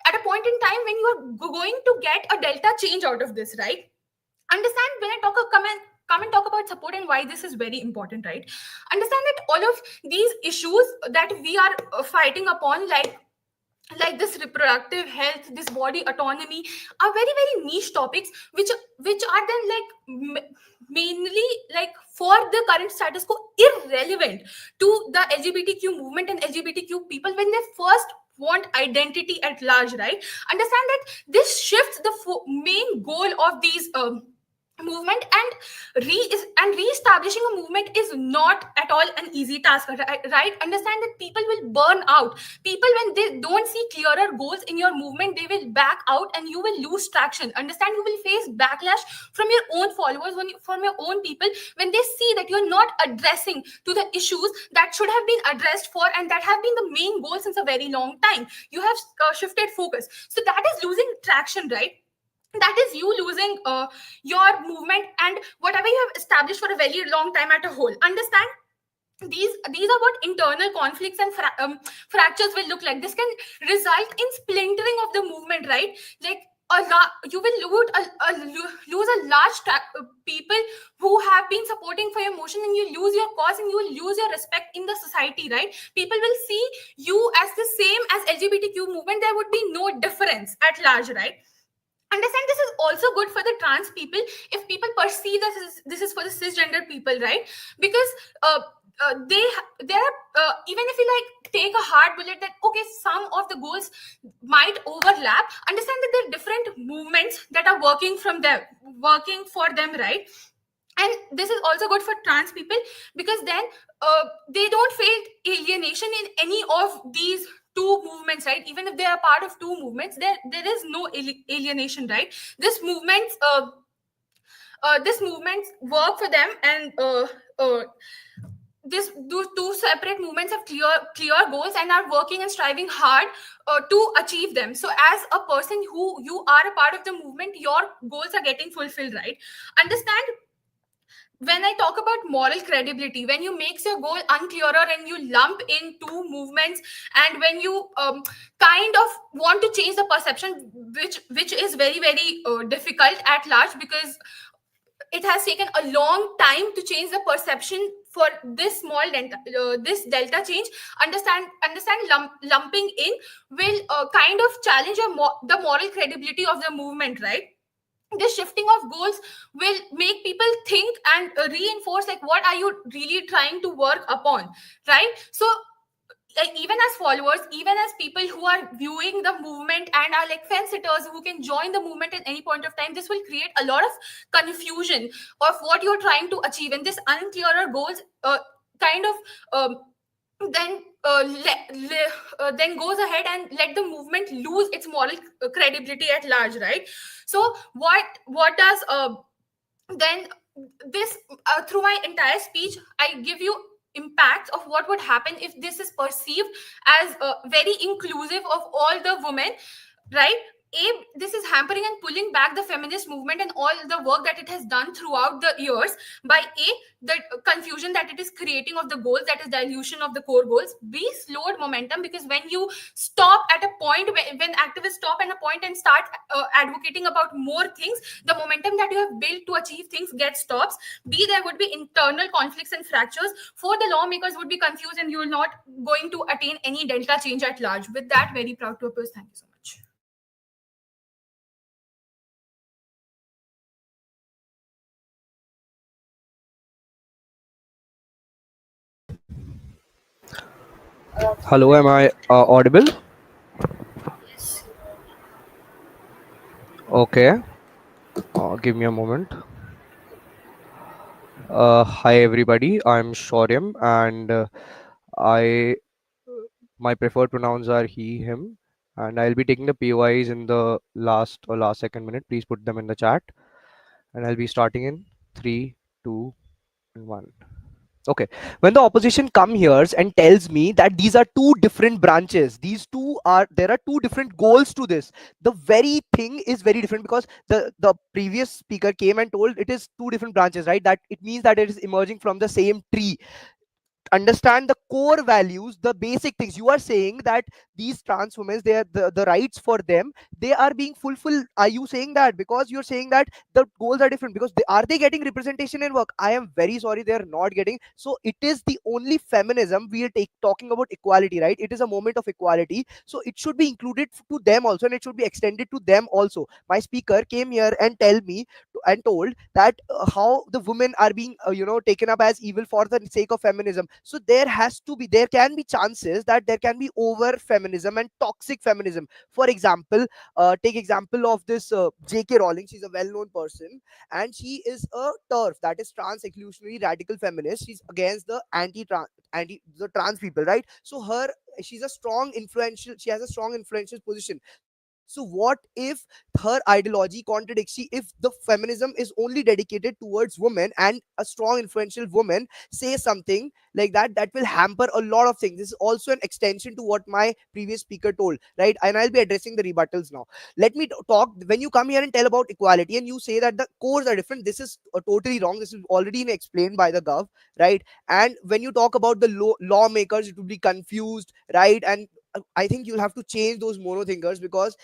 Speaker 4: at a point in time when you are going to get a delta change out of this, right? Understand, when I come and talk about support and why this is very important, right? Understand that all of these issues that we are fighting upon, like this reproductive health, this body autonomy, are very very niche topics, which are then like mainly like for the current status quo irrelevant to the LGBTQ movement and LGBTQ people when they first want identity at large, right? Understand that this shifts the main goal of these movement, and re-establishing a movement is not at all an easy task, right? Understand that people will burn out. People, when they don't see clearer goals in your movement, they will back out and you will lose traction. Understand, you will face backlash from your own followers, from your own people, when they see that you're not addressing to the issues that should have been addressed for and that have been the main goal since a very long time. You have shifted focus, so that is losing traction, right? That is you losing your movement and whatever you have established for a very long time at a whole. Understand, these are what internal conflicts and fractures will look like. This can result in splintering of the movement, right? Like you will lose a large people who have been supporting for your motion, and you lose your cause and you will lose your respect in the society, right? People will see you as the same as LGBTQ movement. There would be no difference at large, right? Understand, this is also good for the trans people if people perceive this is for the cisgender people, right? Because there are even if you like take a hard bullet that okay, some of the goals might overlap, understand that there are different movements that are working for them, right? And this is also good for trans people because then they don't feel alienation in any of these two movements, right? Even if they are part of two movements, there is no alienation, right? This movements work for them, and this two separate movements have clear goals and are working and striving hard to achieve them. So as a person who you are a part of the movement, your goals are getting fulfilled, right? Understand, when I talk about moral credibility, when you makes your goal unclearer and you lump in two movements, and when you kind of want to change the perception, which is very very difficult at large, because it has taken a long time to change the perception for this small this delta change. Understand lumping in will kind of challenge the moral credibility of the movement, right? This shifting of goals will make people think and reinforce like what are you really trying to work upon, right? So like even as followers, even as people who are viewing the movement and are like fence sitters who can join the movement at any point of time, this will create a lot of confusion of what you're trying to achieve, and this unclearer goals kind of then then goes ahead and let the movement lose its moral credibility at large, right? So what does then this through my entire speech I give you impacts of what would happen if this is perceived as very inclusive of all the women, right? This is hampering and pulling back the feminist movement and all the work that it has done throughout the years by the confusion that it is creating of the goals, that is dilution of the core goals. Slowed momentum, because when you stop at a point, when activists stop at a point and start advocating about more things, the momentum that you have built to achieve things gets stops. There would be internal conflicts and fractures. For the lawmakers would be confused, and you are not going to attain any delta change at large. With that, very proud to oppose. Thank you so much.
Speaker 7: Hello, am I audible?
Speaker 1: Yes.
Speaker 7: Okay, give me a moment. Hi everybody, I'm Shauryam, and I my preferred pronouns are he, him, and I'll be taking the POIs in the last second minute. Please put them in the chat, and I'll be starting in 3, 2, and 1. Okay. When the opposition come here and tells me that these are two different branches, there are two different goals to this. The very thing is very different, because the previous speaker came and told it is two different branches, right? That it means that it is emerging from the same tree. Understand the core values, the basic things. You are saying that these trans women, they are the rights for them, they are being fulfilled. Are you saying that because you're saying that the goals are different? Because are they getting representation in work? I am very sorry, they are not getting. So it is the only feminism we are talking about equality, right? It is a moment of equality, so it should be included to them also, and it should be extended to them also. My speaker came here and and told that how the women are being taken up as evil for the sake of feminism. So there can be chances that there can be over feminism and toxic feminism. For example, take example of this JK Rowling. She's a well-known person, and she is a TERF, that is trans exclusionary radical feminist. She's against the anti the trans people, right? So she has a strong influential position. So what if her ideology contradicts? If the feminism is only dedicated towards women, and a strong influential woman say something like that, that will hamper a lot of things. This is also an extension to what my previous speaker told, right? And I'll be addressing the rebuttals now. Let me talk. When you come here and tell about equality and you say that the cores are different, this is totally wrong. This is already explained by the gov, right? And when you talk about the lawmakers, it will be confused, right? And I think you'll have to change those mono thinkers, because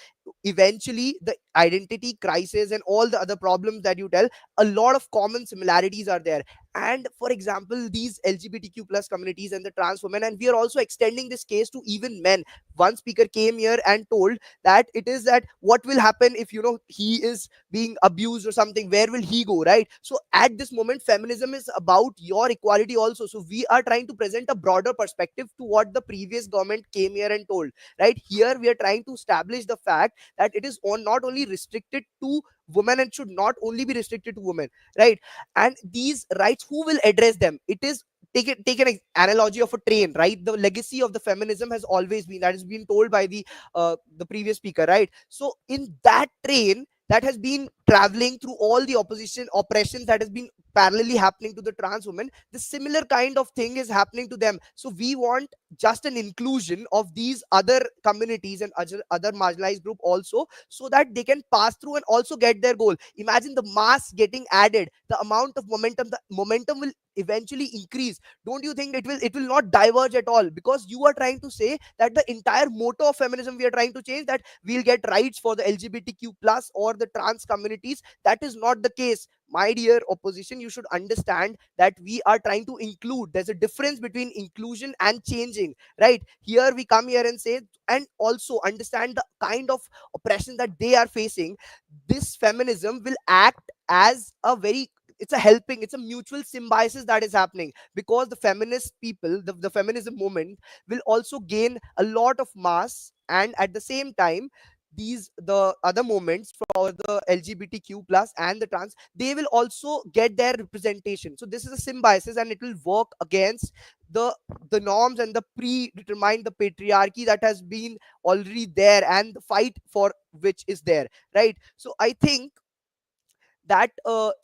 Speaker 7: eventually the identity crisis and all the other problems that you tell, a lot of common similarities are there. And for example, these LGBTQ plus communities and the trans women, and we are also extending this case to even men. One speaker came here and told that it is that what will happen if he is being abused or something, where will he go, right? So at this moment, feminism is about your equality also. So we are trying to present a broader perspective to what the previous government came here and told, right? Here we are trying to establish the fact that it is not only restricted to women, and should not only be restricted to women, right? And these rights, who will address them? It is, take an analogy of a train, right? The legacy of the feminism has always been, that has been told by the previous speaker, right? So in that train that has been traveling through all the oppressions that has been parallelly happening to the trans women, the similar kind of thing is happening to them. So we want just an inclusion of these other communities and other marginalized group also, so that they can pass through and also get their goal. Imagine the mass getting added, the amount of momentum, the momentum will eventually increase. Don't you think it will not diverge at all? Because you are trying to say that the entire motto of feminism we are trying to change, that we'll get rights for the LGBTQ plus or the trans communities. That is not the case. My dear opposition, you should understand that we are trying to include. There's a difference between inclusion and changing, right? Here we come here and say, and also understand the kind of oppression that they are facing. This feminism will act as a very, it's a mutual symbiosis that is happening, because the feminist people, the feminism movement will also gain a lot of mass, and at the same time the other movements for the LGBTQ plus and the trans, they will also get their representation. So this is a symbiosis, and it will work against the the norms and the predetermined, the patriarchy that has been already there, and the fight for which is there, right? So I think that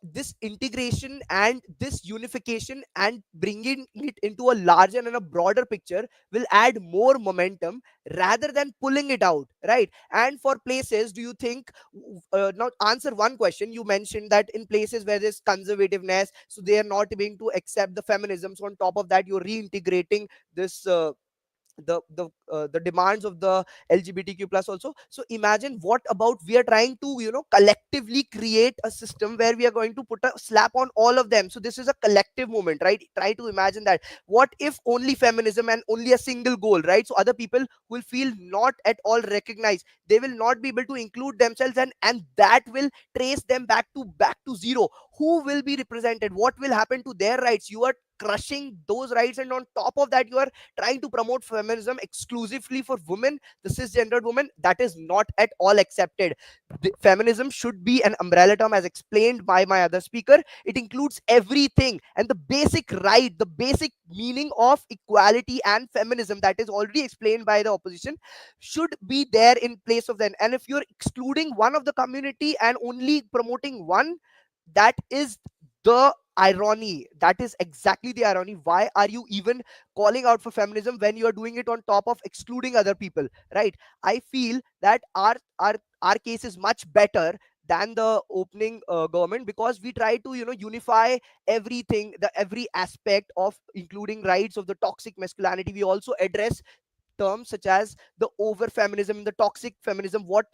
Speaker 7: this integration and this unification and bringing it into a larger and a broader picture will add more momentum rather than pulling it out, right? And for places, do you think, now answer one question. You mentioned that in places where there's conservativeness, so they are not being to accept the feminism, so on top of that you're reintegrating this the demands of the LGBTQ plus also. So imagine, what about we are trying to collectively create a system where we are going to put a slap on all of them. So this is a collective movement, right? Try to imagine that. What if only feminism and only a single goal, right? So other people will feel not at all recognized, they will not be able to include themselves, and that will trace them back to zero. Who will be represented? What will happen to their rights? You are crushing those rights, and on top of that you are trying to promote feminism exclusively for women, the cisgendered women. That is not at all accepted. Feminism should be an umbrella term, as explained by my other speaker. It includes everything, and the basic right, the basic meaning of equality and feminism, that is already explained by the opposition, should be there in place of them. And if you're excluding one of the community and only promoting one, that is the irony. That is exactly the irony. Why are you even calling out for feminism when you are doing it on top of excluding other people, right? I feel that our case is much better than the opening government, because we try to unify everything, the every aspect of including rights of the toxic masculinity. We also address terms such as the over feminism, the toxic feminism, what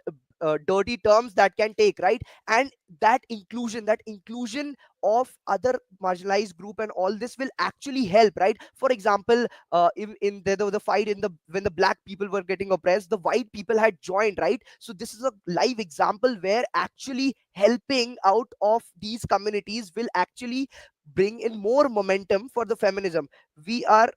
Speaker 7: dirty terms that can take, right? And that inclusion of other marginalized group and all this will actually help, right? For example, in the fight in the when the black people were getting oppressed, the white people had joined, right? So this is a live example where actually helping out of these communities will actually bring in more momentum for the feminism. we are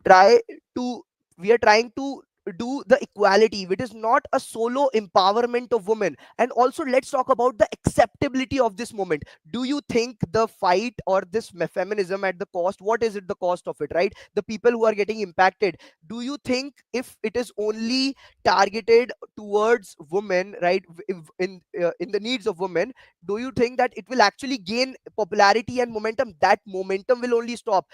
Speaker 7: try to we are trying to do the equality, which is not a solo empowerment of women. And also, let's talk about the acceptability of this moment. Do you think the fight or this feminism at the cost, what is it, the cost of it, right? The people who are getting impacted, do you think if it is only targeted towards women, right, in the needs of women, do you think that it will actually gain popularity and momentum? That momentum will only stop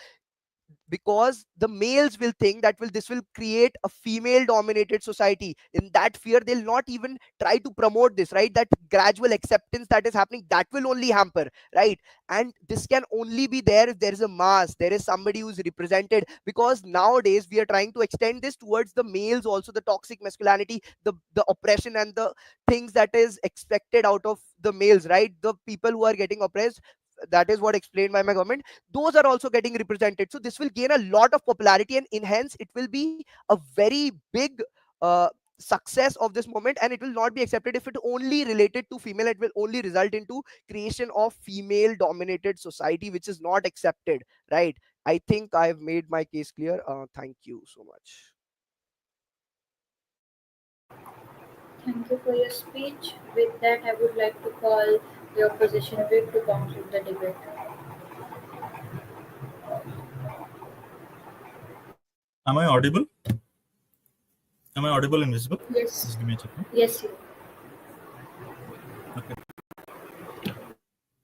Speaker 7: because the males will think that this will create a female dominated society. In that fear, they'll not even try to promote this, right? That gradual acceptance that is happening, that will only hamper, right? And this can only be there if there is a mass, there is somebody who's represented, because nowadays we are trying to extend this towards the males also, the toxic masculinity, the oppression and the things that is expected out of the males, right? The people who are getting oppressed, that is what explained by my government, those are also getting represented. So this will gain a lot of popularity, and in hence it will be a very big uh, success of this moment, and it will not be accepted if it only related to female. It will only result into creation of female dominated society, which is not accepted, right? I think I've made my case clear. Thank you so much.
Speaker 1: Thank you for your speech. With that, I would like to call the opposition whip to conclude the debate.
Speaker 6: Am I audible? Am I audible and visible?
Speaker 1: Yes.
Speaker 6: Just give me a second.
Speaker 1: Yes, you.
Speaker 6: Okay.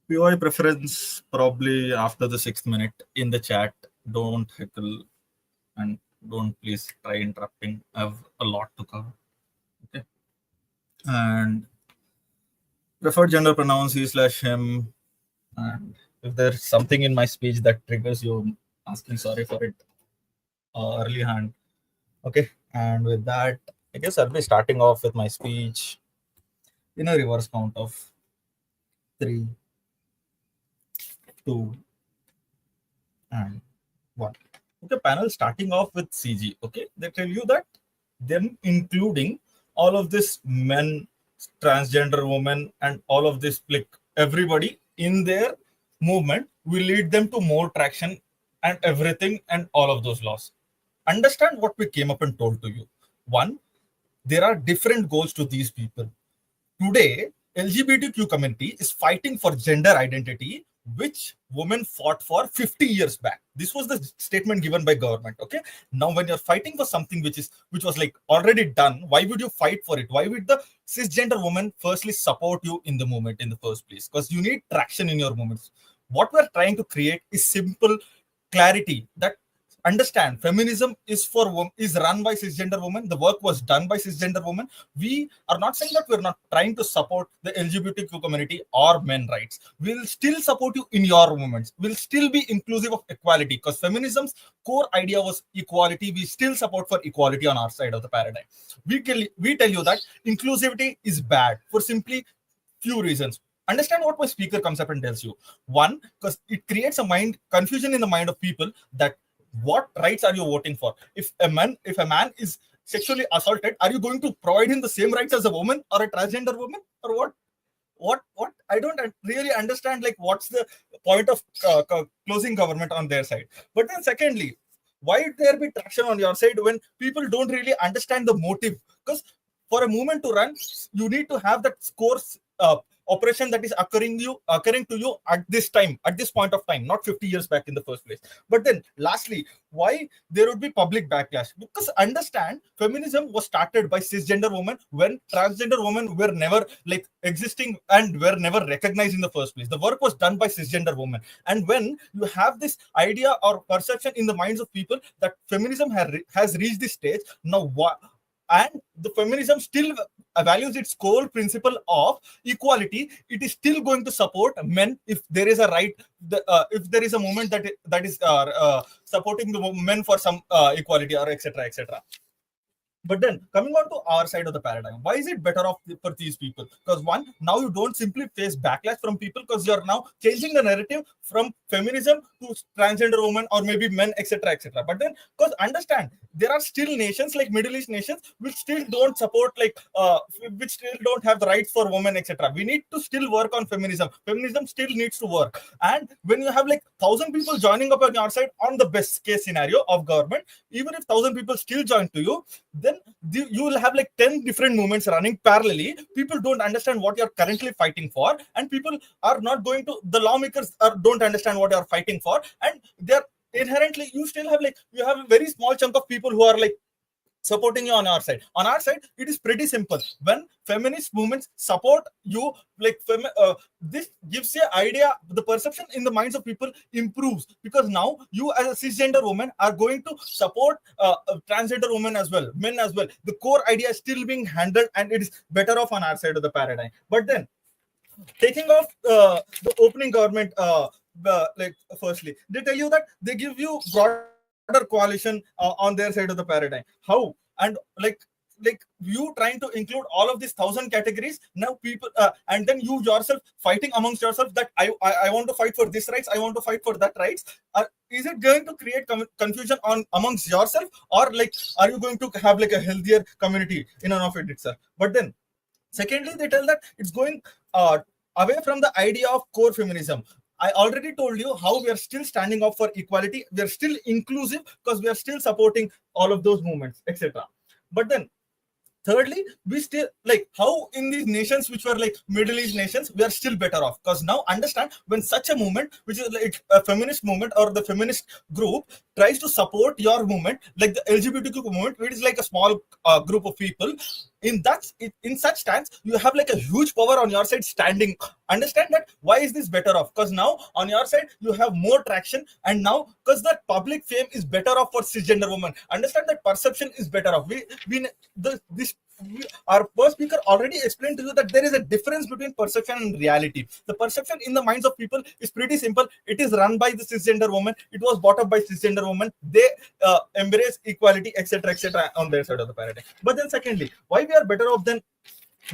Speaker 6: POI preference probably after the 6th minute in the chat. Don't heckle and don't please try interrupting. I have a lot to cover. Okay. And preferred gender pronouns he/him. And if there's something in my speech that triggers you, asking sorry for it early hand. Okay. And with that, I guess I'll be starting off with my speech in a reverse count of 3, 2, and 1. Okay, panel starting off with CG. Okay, they tell you that them including all of this men, transgender women, and all of this, like everybody in their movement will lead them to more traction and everything and all of those laws. Understand what we came up and told to you. One, there are different goals to these people. Today, LGBTQ community is fighting for gender identity, which women fought for 50 years back. This was the statement given by government. Okay. Now, when you're fighting for something which was like already done, why would you fight for it? Why would the cisgender woman firstly support you in the movement in the first place? Because you need traction in your movements. What we're trying to create is simple clarity that understand feminism is run by cisgender women. The work was done by cisgender women. We are not saying that we're not trying to support the LGBTQ community or men rights. We'll still support you in your movements. We'll still be inclusive of equality, because feminism's core idea was equality. We still support for equality on our side of the paradigm. We tell you that inclusivity is bad for simply few reasons. Understand what my speaker comes up and tells you. One, because it creates a confusion in the mind of people that what rights are you voting for? If a man is sexually assaulted, are you going to provide him the same rights as a woman or a transgender woman, or what? I don't really understand, like, what's the point of closing government on their side. But then secondly, why would there be traction on your side when people don't really understand the motive? Because for a movement to run, you need to have that scores
Speaker 8: oppression that is occurring to you at this time, at this point of time, not 50 years back in the first place. But then lastly, why there would be public backlash? Because understand, feminism was started by cisgender women when transgender women were never like existing and were never recognized in the first place. The work was done by cisgender women. And when you have this idea or perception in the minds of people that feminism has reached this stage, now and the feminism still values its core principle of equality, it is still going to support men if there is a right, if there is a movement that is supporting the men for some equality or etc etc. But then coming on to our side of the paradigm, why is it better off for these people? Because one, now you don't simply face backlash from people because you're now changing the narrative from feminism to transgender women or maybe men, etc etc. But then, because understand, there are still nations like Middle East nations which still don't support which still don't have the rights for women, etc. We need to still work on feminism. Feminism still needs to work. And when you have like 1,000 people joining up on your side on the best case scenario of government, even if 1,000 people still join to you, then you will have like 10 different movements running parallelly. People don't understand what you're currently fighting for, and people are not going to, the lawmakers don't understand what you're fighting for, and they're inherently, you still have like, you have a very small chunk of people who are like supporting you on our side. On our side, it is pretty simple. When feminist movements support you, like this gives you idea, the perception in the minds of people improves, because now you as a cisgender woman are going to support transgender women as well, men as well. The core idea is still being handled, and it is better off on our side of the paradigm. But then taking off the opening government, like firstly, they tell you that they give you broader coalition on their side of the paradigm. How? And like you trying to include all of these 1,000 categories, now people and then you yourself fighting amongst yourself that I want to fight for this rights, I want to fight for that rights. Is it going to create confusion on amongst yourself, or like are you going to have like a healthier community in and of it itself? But then secondly, they tell that it's going away from the idea of core feminism. I already told you how we are still standing up for equality. We are still inclusive because we are still supporting all of those movements, etc. But then thirdly, we still like how in these nations which were like Middle East nations, we are still better off, because now understand, when such a movement which is like a feminist movement or the feminist group tries to support your movement, like the LGBTQ movement, which is like a small group of people, in such stance, you have like a huge power on your side standing. Understand that why is this better off? Because now on your side you have more traction, and now because that public fame is better off for cisgender women. Understand that perception is better off. Our first speaker already explained to you that there is a difference between perception and reality. The perception in the minds of people is pretty simple. It is run by the cisgender woman. It was brought up by cisgender women. They embrace equality, etc., etc., on their side of the paradigm. But then, secondly, why we are better off than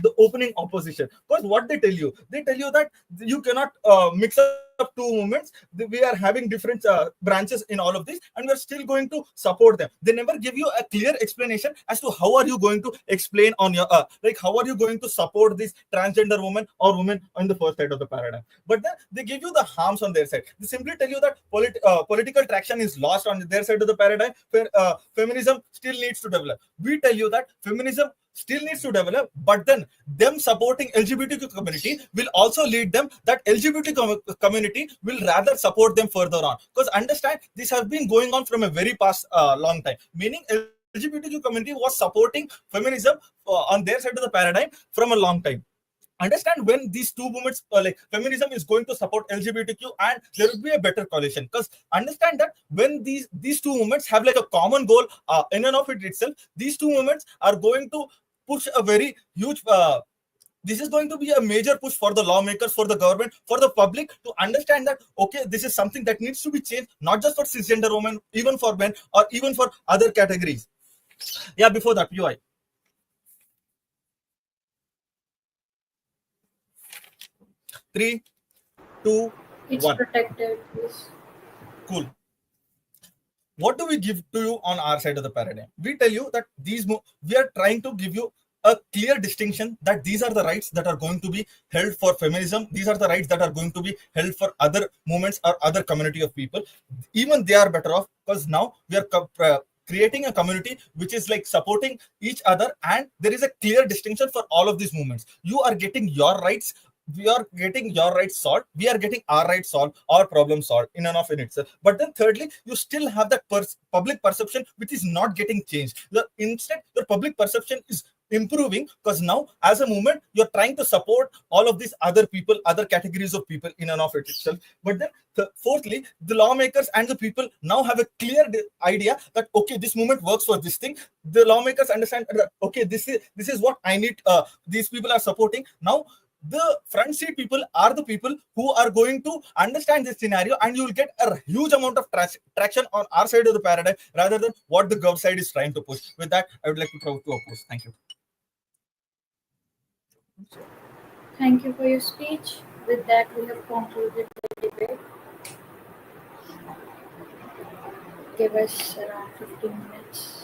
Speaker 8: the opening opposition? Because what they tell you that you cannot mix up two movements. We are having different branches in all of this, and we are still going to support them. They never give you a clear explanation as to how are you going to explain on your like how are you going to support this transgender woman or women on the first side of the paradigm. But then they give you the harms on their side. They simply tell you that political traction is lost on their side of the paradigm, where feminism still needs to develop. We tell you that feminism still needs to develop, but then them supporting LGBTQ community will also lead them that LGBT community will rather support them further on. Because understand, this has been going on from a very past long time, meaning LGBTQ community was supporting feminism on their side of the paradigm from a long time. Understand, when these two movements like feminism is going to support LGBTQ, and there will be a better coalition, because understand that when these two movements have like a common goal in and of it itself, these two movements are going to push a very huge this is going to be a major push for the lawmakers, for the government, for the public to understand that okay, this is something that needs to be changed, not just for cisgender women, even for men, or even for other categories. Yeah, before that, UI. Three, two,
Speaker 1: It's
Speaker 8: one.
Speaker 1: protected, please.
Speaker 8: Cool. What do we give to you on our side of the paradigm? We tell you that we are trying to give you a clear distinction that these are the rights that are going to be held for feminism. These are the rights that are going to be held for other movements or other community of people. Even they are better off, because now we are creating a community which is like supporting each other, and there is a clear distinction for all of these movements. You are getting your rights we are getting your rights solved, we are getting our rights solved, our problem solved in and of in itself. But then thirdly, you still have that public perception which is not getting changed. Instead, your public perception is improving, because now as a movement you're trying to support all of these other people, other categories of people in and of it itself. But then fourthly, the lawmakers and the people now have a clear idea that okay, this movement works for this thing. The lawmakers understand that okay, this is what I need, these people are supporting. Now the front seat people are the people who are going to understand this scenario, and you will get a huge amount of traction on our side of the paradigm rather than what the gov side is trying to push. With that, I would like to oppose. Thank you.
Speaker 1: Thank you for your speech. With that, we have concluded the debate. Give us around 15 minutes.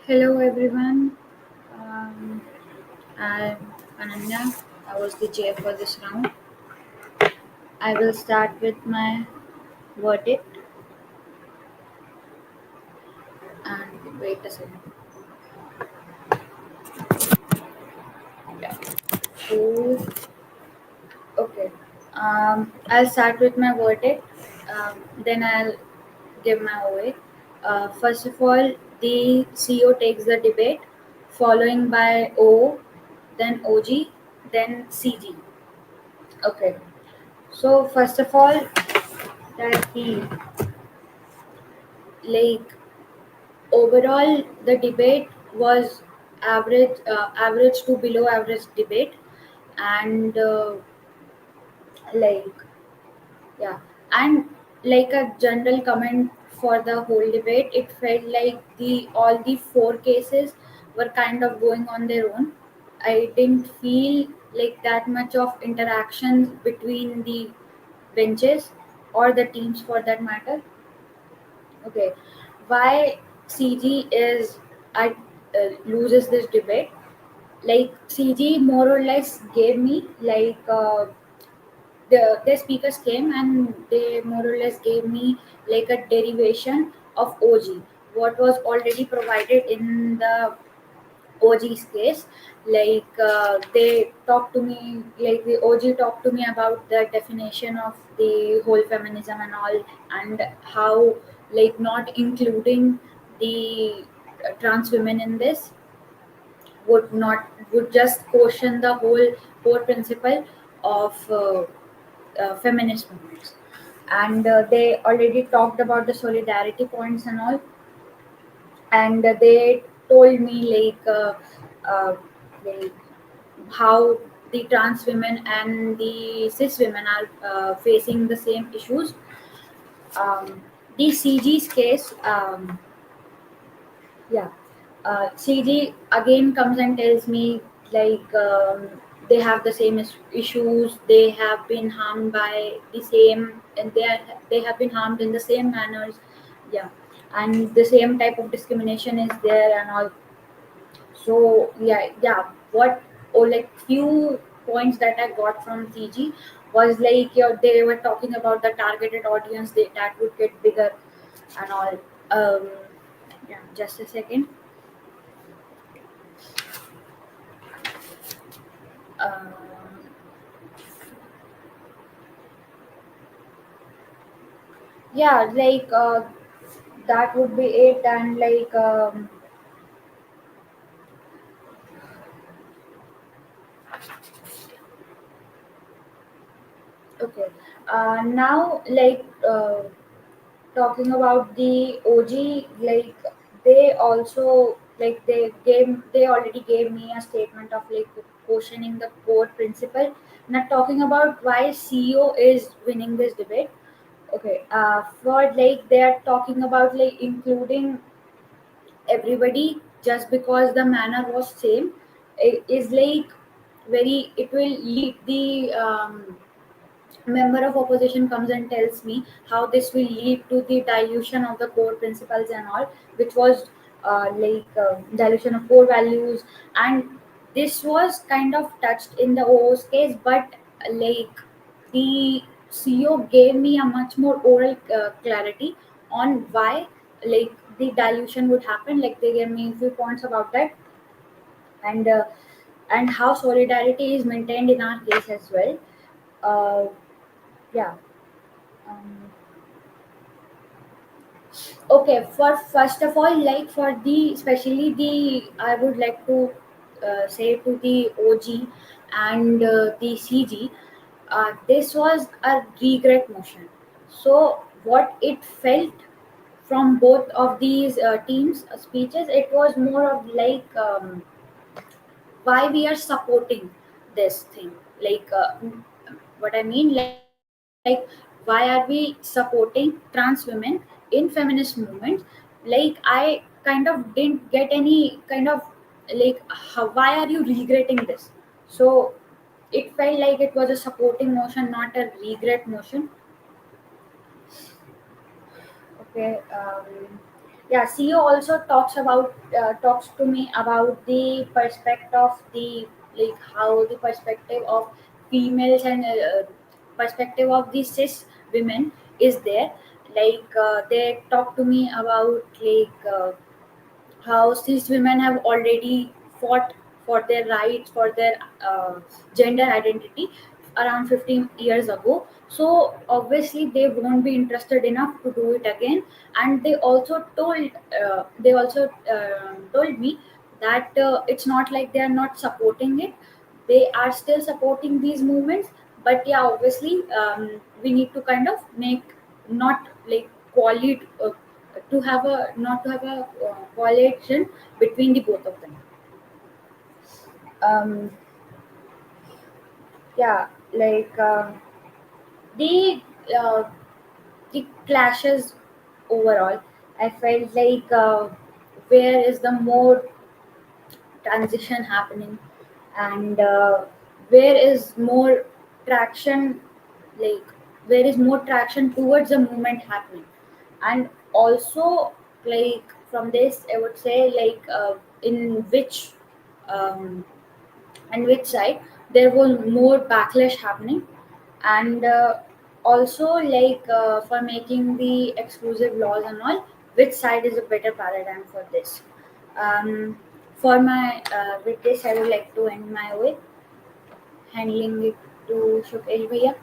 Speaker 1: Hello everyone. Um, I'm Ananya. I was the chair for this round. I will start with my verdict and wait a second. Yeah. So, okay. I'll start with my verdict. Then I'll give my OA. First of all, the CO takes the debate, following by O, then OG, then CG. Okay. So first of all, that he like overall the debate was average to below average debate, and like yeah, and like a general comment for the whole debate, it felt like the all the four cases were kind of going on their own. I didn't feel like that much of interactions between the benches or the teams for that matter. Okay, why CG is I loses this debate? Like CG more or less gave me the speakers came and they more or less gave me like a derivation of OG, what was already provided in the OG's case. They talked to me, like the OG talked to me about the definition of the whole feminism and all, and how like not including the trans women in this would just caution the whole core principle of feminist movements. And they already talked about the solidarity points and all, and they told me uh, like how the trans women and the cis women are facing the same issues. The CG's case, yeah, CG again comes and tells me they have the same issues. They have been harmed by the same, and they have been harmed in the same manners. Yeah, and the same type of discrimination is there and all. So yeah. What or like few points that I got from CG was like they were talking about the targeted audience that would get bigger and all. Um, yeah, just a second. Um, yeah, that would be it, and okay. Now talking about the OG, they also they already gave me a statement of like questioning the core principle. Now talking about why CEO is winning this debate. Okay, for like they are talking about like including everybody just because the manner was same is like very it will lead the member of opposition comes and tells me how this will lead to the dilution of the core principles and all, which was dilution of core values. And this was kind of touched in the OO's case, but like the CEO gave me a much more oral clarity on why like the dilution would happen. Like they gave me a few points about that, and uh, and how solidarity is maintained in our case as well. Uh, yeah. Um, okay. For first of all, like for the especially the I would like to say to the OG and the CG, this was a regret motion. So what it felt from both of these teams' speeches, it was more of why we are supporting this thing. What I mean, why are we supporting trans women in feminist movements? I kind of didn't get any kind of why are you regretting this? So it felt like it was a supporting motion, not a regret motion. Okay. Yeah, CEO also talks to me about the perspective of the, like, how the perspective of females and perspective of the cis women is there. Like, they talk to me about, like, how cis women have already fought for their rights, for their gender identity around 15 years ago. So obviously they won't be interested enough to do it again. And they also told me that it's not like they are not supporting it. They are still supporting these movements. But yeah, obviously, we need to kind of make, not like quality, to have a not to have a correlation between the both of them. um yeah, like, the uh, the clashes overall, I felt like, where is the more transition happening, and where is more traction, like, where is more traction towards the movement happening. And also, like, from this I would say, like, in which, um, and which side there was more backlash happening. And also, like, for making the exclusive laws and all, which side is a better paradigm for this. For my with this I would like to end my way, handling it to Shukesh Bhaiya.